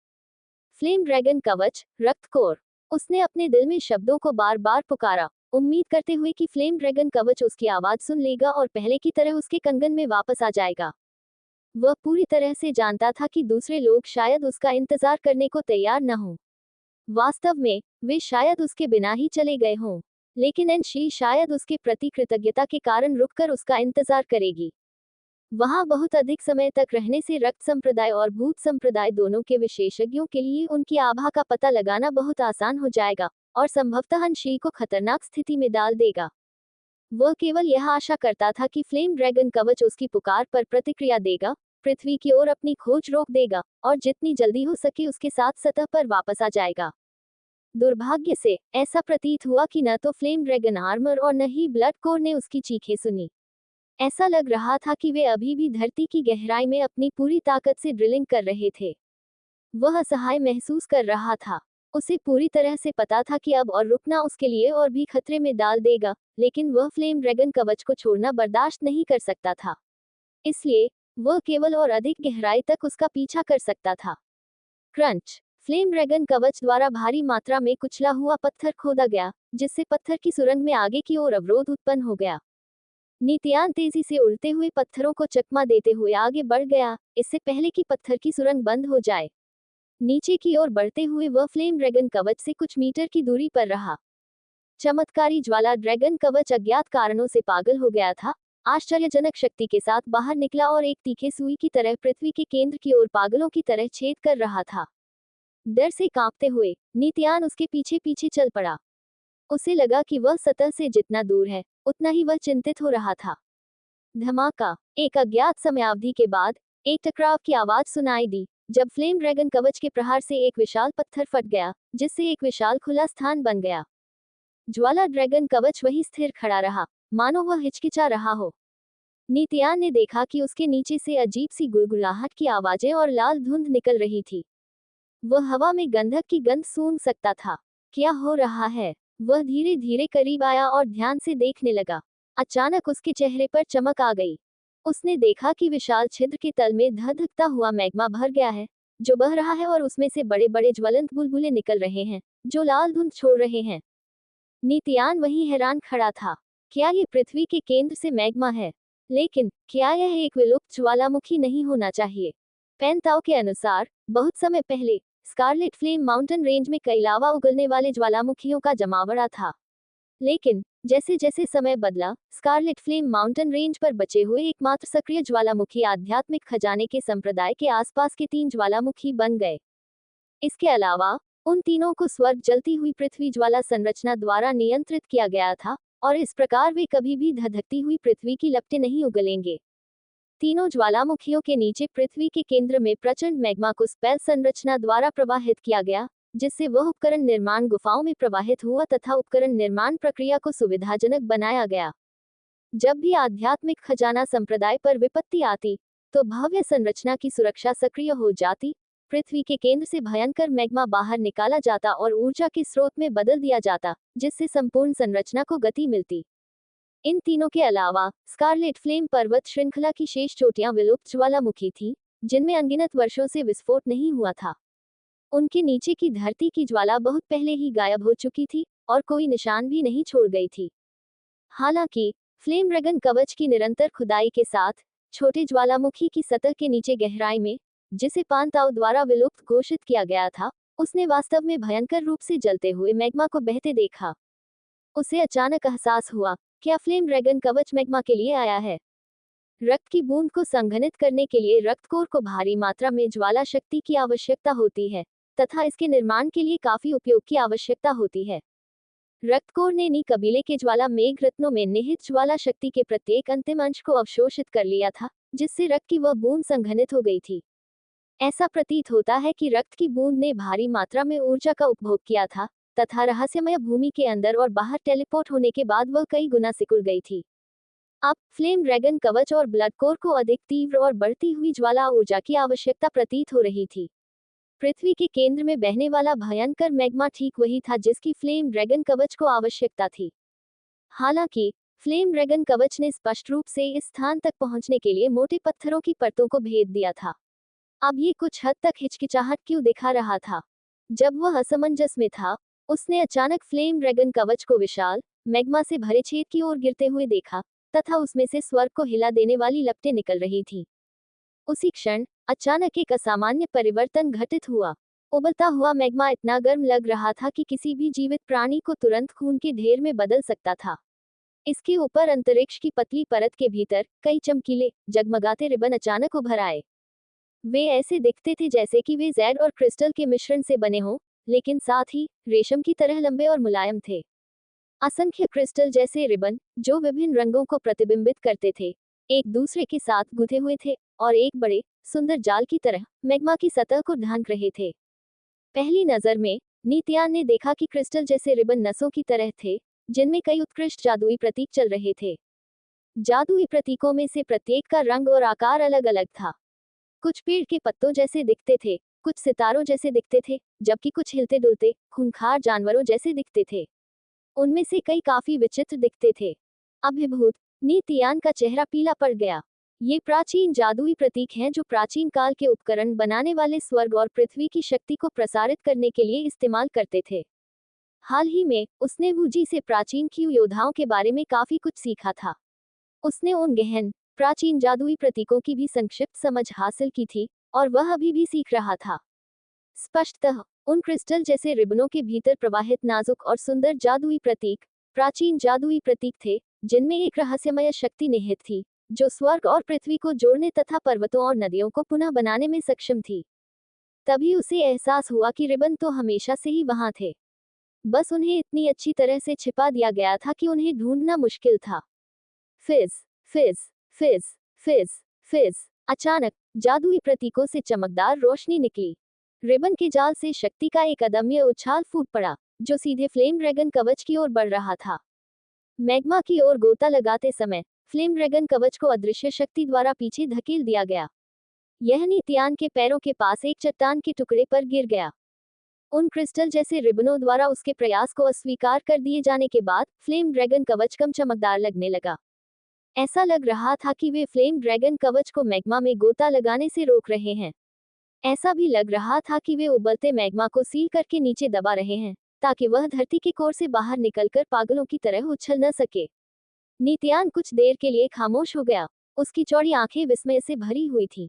फ्लेम ड्रैगन कवच, रक्तकोर। उसने अपने दिल में शब्दों को बार बार पुकारा, उम्मीद करते हुए कि फ्लेम ड्रैगन कवच उसकी आवाज सुन लेगा और पहले की तरह उसके कंगन में वापस आ जाएगा। वह पूरी तरह से जानता था कि दूसरे लोग शायद उसका इंतजार करने को तैयार न हों। वास्तव में वे शायद उसके बिना ही चले गए हों, लेकिन एनशी शायद उसके प्रति कृतज्ञता के कारण रुककर उसका इंतजार करेगी। वहां बहुत अधिक समय तक रहने से रक्त संप्रदाय और भूत संप्रदाय दोनों के विशेषज्ञों के लिए उनकी आभा का पता लगाना बहुत आसान हो जाएगा और संभवतः एनशी को खतरनाक स्थिति में डाल देगा। वह केवल यह आशा करता था कि फ्लेम ड्रैगन कवच उसकी पुकार पर प्रतिक्रिया देगा, पृथ्वी की ओर अपनी खोज रोक देगा और जितनी जल्दी हो सके उसके साथ सतह पर वापस आ जाएगा। दुर्भाग्य से ऐसा प्रतीत हुआ कि न तो फ्लेम ड्रैगन आर्मर और न ही ब्लड कोर ने उसकी चीखें सुनी। ऐसा लग रहा था कि वे अभी भी धरती की गहराई में अपनी पूरी ताकत से ड्रिलिंग कर रहे थे। वह असहाय महसूस कर रहा था। उसे पूरी तरह से पता था कि अब और रुकना उसके लिए और भी खतरे में डाल देगा, लेकिन वह फ्लेम ड्रैगन कवच को छोड़ना बर्दाश्त नहीं कर सकता था। इसलिए वह केवल और अधिक गहराई तक उसका पीछा कर सकता था। क्रंच, फ्लेम ड्रैगन कवच द्वारा भारी मात्रा में कुचला हुआ पत्थर खोदा गया, जिससे पत्थर की सुरंग में आगे की ओर अवरोध उत्पन्न हो गया। नीतियान तेजी से उड़ते हुए पत्थरों को चकमा देते हुए आगे बढ़ गया, इससे पहले कि पत्थर की सुरंग बंद हो जाए। नीचे की ओर बढ़ते हुए वह फ्लेम ड्रैगन कवच से कुछ मीटर की दूरी पर रहा। चमत्कारी ज्वाला ड्रैगन कवच अज्ञात कारणों से पागल हो गया था, आश्चर्यजनक शक्ति के साथ बाहर निकला और एक तीखे सुई की तरह पृथ्वी के केंद्र की ओर पागलों की तरह छेद कर रहा था। डर से कांपते हुए नीतियान उसके पीछे पीछे चल पड़ा। उसे लगा कि वह सतह से जितना दूर है, उतना ही वह चिंतित हो रहा था। धमाका, एक अज्ञात समयावधि के बाद एक टकराव की आवाज सुनाई दी, जब फ्लेम ड्रैगन कवच के प्रहार से एक विशाल पत्थर फट गया, जिससे एक विशाल खुला स्थान बन गया। ज्वाला ड्रैगन कवच वहीं स्थिर खड़ा रहा, मानो वह हिचकिचा रहा हो। नीतियान ने देखा कि उसके नीचे से अजीब सी गुड़गुड़ाहट की आवाजें और लाल धुंध निकल रही थी। वह हवा में गंधक की गंध सूंघ सकता था। क्या हो रहा है? वह धीरे धीरे करीब आया और ध्यान से देखने लगा। अचानक उसके चेहरे पर चमक आ गई। उसने देखा कि विशाल छिद्र के तल में धधकता हुआ मैग्मा भर गया है, जो बह रहा है और उसमें से बड़े बड़े ज्वलंत बुलबुले निकल रहे हैं, जो लाल धुंध छोड़ रहे हैं। नीतियान वहीं हैरान खड़ा था। क्या ये पृथ्वी के केंद्र से मैग्मा है? लेकिन क्या यह एक विलुप्त ज्वालामुखी नहीं होना चाहिए? पेंताओ के अनुसार बहुत समय पहले स्कारलेट फ्लेम माउंटेन रेंज में कई लावा उगलने वाले ज्वालामुखियों का जमावड़ा था। लेकिन जैसे जैसे समय बदला, स्कारलेट फ्लेम माउंटेन रेंज पर बचे हुए एकमात्र सक्रिय ज्वालामुखी आध्यात्मिक खजाने के संप्रदाय के आसपास के 3 ज्वालामुखी बन गए। इसके अलावा उन तीनों को स्वर्ग जलती हुई पृथ्वी ज्वाला संरचना द्वारा नियंत्रित किया गया था, और इस प्रकार वे कभी भी धधकती हुई पृथ्वी की लपटें नहीं उगलेंगे। तीनों ज्वालामुखियों के नीचे पृथ्वी के केंद्र में प्रचंड मैग्मा को स्पेल संरचना द्वारा प्रवाहित किया गया, जिससे वह उपकरण निर्माण गुफाओं में प्रवाहित हुआ तथा उपकरण निर्माण प्रक्रिया को सुविधाजनक बनाया गया। जब भी आध्यात्मिक खजाना संप्रदाय पर विपत्ति आती, तो भव्य संरचना की सुरक्षा सक्रिय हो जाती, पृथ्वी के केंद्र से भयंकर मैग्मा बाहर निकाला जाता और ऊर्जा के स्रोत में बदल दिया जाता, जिससे संपूर्ण संरचना को गति मिलती। इन तीनों के अलावा स्कारलेट फ्लेम पर्वत श्रृंखला की शेष चोटियां विलुप्त ज्वालामुखी थी, जिनमें अनगिनत वर्षों से विस्फोट नहीं हुआ था। उनके नीचे की धरती की ज्वाला बहुत पहले ही गायब हो चुकी थी और कोई निशान भी नहीं छोड़ गई थी। हालांकि फ्लेम ड्रैगन कवच की निरंतर खुदाई के साथ छोटे ज्वालामुखी की सतह के नीचे गहराई में, जिसे पानताओ द्वारा विलुप्त घोषित किया गया था, उसने वास्तव में भयंकर रूप से जलते हुए मैग्मा को बहते देखा। उसे अचानक एहसास हुआ, क्या फ्लेम ड्रैगन कवच मैग्मा के लिए आया है? रक्त की बूंद को संघनित करने के लिए रक्तकोर को भारी मात्रा में ज्वाला शक्ति की आवश्यकता होती है, तथा इसके निर्माण के लिए काफी उपयोग की आवश्यकता होती है। रक्तकोर ने नी कबीले के ज्वाला मेघ रत्नों में निहित ज्वाला शक्ति के प्रत्येक अंतिम अंश को अवशोषित कर लिया था, जिससे रक्त की वह बूंद संघनित हो गई थी। ऐसा प्रतीत होता है कि रक्त की बूंद ने भारी मात्रा में ऊर्जा का उपभोग किया था, तथा रहस्यमय भूमि के अंदर और बाहर टेलीपोर्ट होने के बाद वह कई गुना सिकुड़ गई थी। अब फ्लेम ड्रैगन कवच और ब्लड कोर को अधिक तीव्र और बढ़ती हुई ज्वाला ऊर्जा की आवश्यकता प्रतीत हो रही थी। पृथ्वी के केंद्र में बहने वाला भयंकर मैग्मा ठीक वही था जिसकी फ्लेम ड्रैगन कवच को आवश्यकता थी। हालांकि फ्लेम ड्रैगन कवच ने स्पष्ट रूप से इस स्थान तक पहुंचने के लिए मोटे पत्थरों की परतों को भेद दिया था। अब ये कुछ हद तक हिचकिचाहट क्यों दिखा रहा था? जब वह असमंजस में था, उसने अचानक फ्लेम ड्रैगन कवच को विशाल मैग्मा से भरे छेद की ओर गिरते हुए देखा, तथा उसमें से स्वर्ग को हिला देने वाली लपटें निकल रही थीं। उसी क्षण अचानक एक असामान्य परिवर्तन घटित हुआ। उबलता हुआ मैग्मा इतना गर्म लग रहा था कि किसी भी जीवित प्राणी को तुरंत खून के ढेर में बदल सकता था। इसके ऊपर अंतरिक्ष की पतली परत के भीतर कई चमकीले, जगमगाते रिबन अचानक उभर आए। वे ऐसे दिखते थे जैसे कि वे जैड और क्रिस्टल के मिश्रण से बने हों, लेकिन साथ ही रेशम की तरह लंबे और मुलायम थे। असंख्य क्रिस्टल जैसे रिबन, जो विभिन्न रंगों को प्रतिबिंबित करते थे, एक दूसरे के साथ गुथे हुए थे और एक बड़े, सुंदर जाल की तरह मैग्मा की सतह को ढांक रहे थे। पहली नजर में नीतियान ने देखा कि क्रिस्टल जैसे रिबन नसों की तरह थे, जिनमें कई उत्कृष्ट जादुई प्रतीक चल रहे थे। जादुई प्रतीकों में से प्रत्येक का रंग और आकार अलग अलग था। कुछ पेड़ के पत्तों जैसे दिखते थे, कुछ सितारों जैसे दिखते थे, जबकि कुछ हिलते डुलते, खूंखार जानवरों जैसे दिखते थे। उनमें से कई काफी विचित्र दिखते थे। अभिभूत नीतियान का चेहरा पीला पड़ गया। ये प्राचीन जादुई प्रतीक हैं जो प्राचीन काल के उपकरण बनाने वाले स्वर्ग और पृथ्वी की शक्ति को प्रसारित करने के लिए इस्तेमाल करते थे। हाल ही में उसने वूजी से प्राचीन क्यू योद्धाओं के बारे में काफी कुछ सीखा था। उसने उन गहन प्राचीन जादुई प्रतीकों की भी संक्षिप्त समझ हासिल की थी, और वह अभी भी सीख रहा था। स्पष्टतः उन क्रिस्टल जैसे रिबनों के भीतर प्रवाहित नाजुक और सुंदर जादुई प्रतीक प्राचीन जादुई प्रतीक थे, जिनमें एक रहस्यमय शक्ति निहित थी, जो स्वर्ग और पृथ्वी को जोड़ने तथा पर्वतों और नदियों को पुनः बनाने में सक्षम थी। तभी उसे एहसास हुआ कि रिबन तो हमेशा से ही वहां थे, बस उन्हें इतनी अच्छी तरह से छिपा दिया गया था कि उन्हें ढूंढना मुश्किल था। फिज फिज फिज फिज फिज अचानक जादुई प्रतीकों से चमकदार रोशनी निकली। रिबन के जाल से शक्ति का एक अदम्य उछाल फूट पड़ा, जो सीधे फ्लेम ड्रैगन कवच की ओर बढ़ रहा था। मैग्मा की ओर गोता लगाते समय फ्लेम ड्रैगन कवच को अदृश्य शक्ति द्वारा पीछे धकेल दिया गया। यह नीतियान के पैरों के पास एक चट्टान के टुकड़े पर गिर गया। उन क्रिस्टल जैसे रिबनों द्वारा उसके प्रयास को अस्वीकार कर दिए जाने के बाद फ्लेम ड्रैगन कवच कम चमकदार लगने लगा। ऐसा लग रहा था कि वे फ्लेम ड्रैगन कवच को मैग्मा में गोता लगाने से रोक रहे हैं। ऐसा भी लग रहा था कि वे उबलते मैग्मा को सील करके नीचे दबा रहे हैं, ताकि वह धरती के कोर से बाहर निकलकर पागलों की तरह उछल न सके। नीतियान कुछ देर के लिए खामोश हो गया। उसकी चौड़ी आंखें विस्मय से भरी हुई थीं।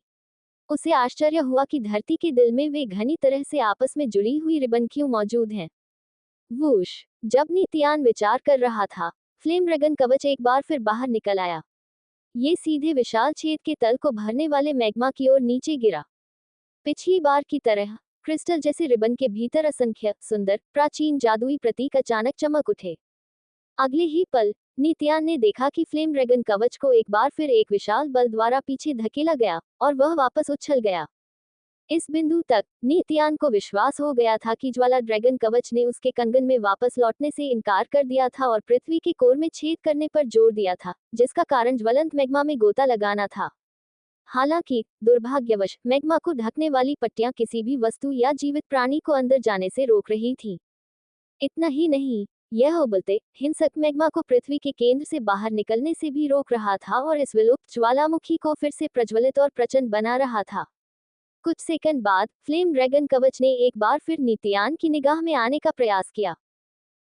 उसे आश्चर्य हुआ कि धरती के दिल में वे घनी तरह से आपस में जुड़ी हुई रिबन क्यों मौजूद हैं। वूश! जब नीतियान विचार कर रहा था, फ्लेम ड्रैगन कवच एक बार फिर बाहर निकल आया। ये सीधे विशाल छेद के तल को भरने वाले मैग्मा की ओर नीचे गिरा। पिछली बार की तरह क्रिस्टल जैसे रिबन के भीतर असंख्य सुंदर प्राचीन जादुई प्रतीक अचानक चमक उठे। अगले ही पल नित्यान ने देखा कि फ्लेम ड्रैगन कवच को एक बार फिर एक विशाल बल द्वारा पीछे धकेला गया और वह वापस उछल गया। इस बिंदु तक नित्यान को विश्वास हो गया था कि ज्वाला ड्रैगन कवच ने उसके कंगन में वापस लौटने से इनकार कर दिया था और पृथ्वी के कोर में छेद करने पर जोर दिया था, जिसका कारण ज्वलंत मैग्मा में गोता लगाना था। हालांकि दुर्भाग्यवश मैग्मा को ढकने वाली पट्टियां किसी भी वस्तु या जीवित प्राणी को अंदर जाने से रोक रही थी। इतना ही नहीं, यह उबलते हिंसक मैग्मा को पृथ्वी के केंद्र से बाहर निकलने से भी रोक रहा था और इस विलुप्त ज्वालामुखी को फिर से प्रज्वलित और प्रचंड बना रहा था। कुछ सेकंड बाद फ्लेम ड्रैगन कवच ने एक बार फिर नित्यान की निगाह में आने का प्रयास किया।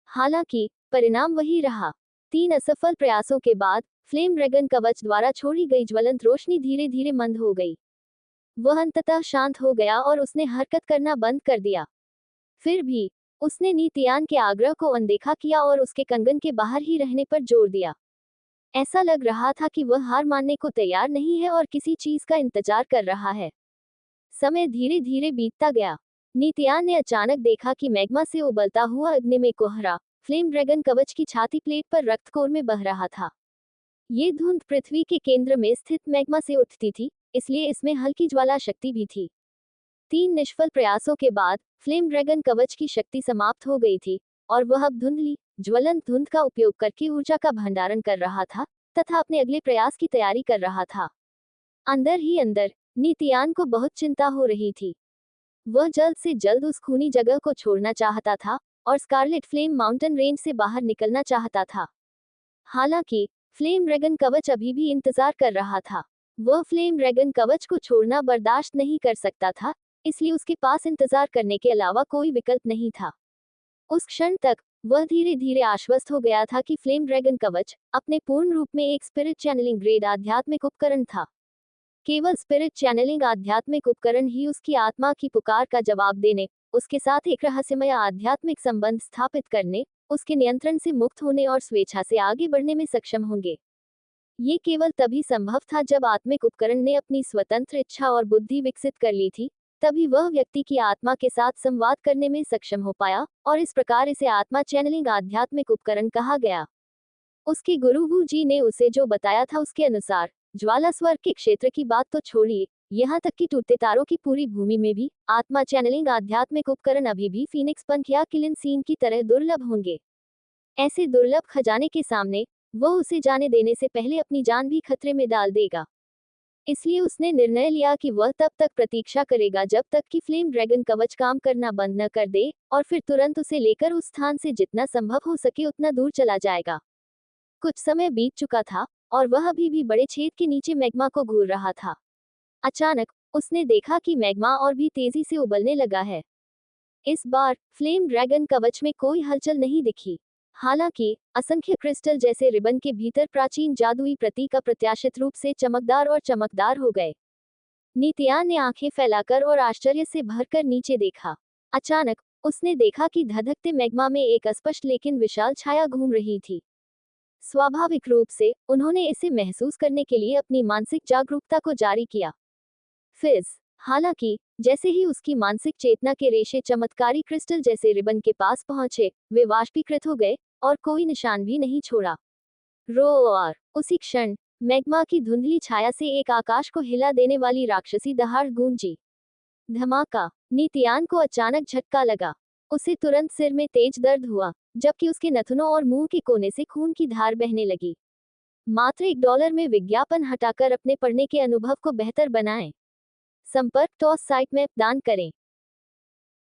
हालांकि परिणाम वही रहा। 3 असफल प्रयासों के बाद फ्लेम ड्रैगन कवच द्वारा छोड़ी गई ज्वलंत रोशनी धीरे धीरे मंद हो गई। वह अंततः शांत हो गया और उसने हरकत करना बंद कर दिया। फिर भी उसने नित्यान के आग्रह को अनदेखा किया और उसके कंगन के बाहर ही रहने पर जोर दिया। ऐसा लग रहा था कि वह हार मानने को तैयार नहीं है और किसी चीज का इंतजार कर रहा है। समय धीरे धीरे बीतता गया। नित्यान ने अचानक देखा कि मैग्मा से उबलता हुआ अग्निमय कोहरा फ्लेम ड्रैगन कवच की छाती प्लेट पर रक्तकोर में बह रहा था। ये धुंध पृथ्वी के केंद्र में स्थित मैग्मा से उठती थी, इसलिए इसमें हल्की ज्वाला शक्ति भी थी। 3 निष्फल प्रयासों के बाद फ्लेम ड्रैगन कवच की शक्ति समाप्त हो गई थी और वह अब धुंधली ज्वलंत धुंध का उपयोग करके ऊर्जा का भंडारण कर रहा था तथा अपने अगले प्रयास की तैयारी कर रहा था। अंदर ही अंदर नित्यान को बहुत चिंता हो रही थी। वह जल्द से जल्द उस खूनी जगह को छोड़ना चाहता था और स्कारलेट फ्लेम माउंटेन रेंज से बाहर निकलना चाहता था। हालांकि फ्लेम ड्रैगन कवच अभी भी इंतजार कर रहा था। वह फ्लेम ड्रैगन कवच को छोड़ना बर्दाश्त नहीं कर सकता था, इसलिए उसके पास इंतजार करने के अलावा कोई विकल्प नहीं था। उस क्षण तक वह धीरे धीरे आश्वस्त हो गया था कि फ्लेम ड्रैगन कवच अपने पूर्ण रूप में एक स्पिरिट चैनलिंग ग्रेड आध्यात्मिक उपकरण था। केवल स्पिरिट चैनलिंग आध्यात्मिक उपकरण ही उसकी आत्मा की पुकार का जवाब देने, उसके साथ एक रहस्यमय आध्यात्मिक संबंध स्थापित करने, उसके नियंत्रण से मुक्त होने और स्वेच्छा से आगे बढ़ने में सक्षम होंगे। ये केवल तभी संभव था जब आत्मिक उपकरण ने अपनी स्वतंत्र इच्छा और बुद्धि विकसित कर ली थी, तभी वह व्यक्ति की आत्मा के साथ संवाद करने में सक्षम हो पाया और इस प्रकार इसे आत्मा चैनलिंग आध्यात्मिक उपकरण कहा गया। उसके गुरु वू जी ने उसे जो बताया था उसके अनुसार ज्वाला स्वर्ग के क्षेत्र की बात तो छोड़िए, यहाँ तक कि टूटते तारों की पूरी भूमि में भी आत्मा चैनलिंग आध्यात्मिक उपकरण अभी भी फीनिक्स पंख या किलिन सीन की तरह दुर्लभ होंगे। ऐसे दुर्लभ खजाने के सामने वह उसे जाने देने से पहले अपनी जान भी खतरे में डाल देगा। इसलिए उसने निर्णय लिया कि वह तब तक प्रतीक्षा करेगा जब तक कि फ्लेम ड्रैगन कवच काम करना बंद न कर दे और फिर तुरंत उसे लेकर उस स्थान से जितना संभव हो सके उतना दूर चला जाएगा। कुछ समय बीत चुका था और वह अभी भी बड़े छेद के नीचे मैग्मा को घूर रहा था। अचानक उसने देखा कि मैग्मा और भी तेजी से उबलने लगा है। इस बार फ्लेम ड्रैगन कवच में कोई हलचल नहीं दिखी। हालांकि असंख्य क्रिस्टल जैसे रिबन के भीतर प्राचीन जादुई प्रतीक अप्रत्याशित रूप से चमकदार और चमकदार हो गए। नित्यान ने आंखें फैलाकर और आश्चर्य से भरकर नीचे देखा। अचानक उसने देखा कि धधकते मैग्मा में एक अस्पष्ट लेकिन विशाल छाया घूम रही थी। स्वाभाविक रूप से उन्होंने इसे महसूस करने के लिए अपनी मानसिक जागरूकता को जारी किया। फिज। हालांकि जैसे ही उसकी मानसिक चेतना के रेशे चमत्कारी क्रिस्टल जैसे रिबन के पास पहुंचे, वे वाष्पीकृत हो गए और कोई निशान भी नहीं छोड़ा। रोआर। उसी क्षण मैग्मा की धुंधली छाया से एक आकाश को हिला देने वाली राक्षसी दहाड़ गूंजी। धमाका। नित्यान को अचानक झटका लगा। उसे तुरंत सिर में तेज दर्द हुआ, जबकि उसके नथुनों और मुंह के कोने से खून की धार बहने लगी। मात्र $1 में विज्ञापन हटाकर अपने पढ़ने के अनुभव को बेहतर बनाएं। संपर्क टॉस साइट में दान करें।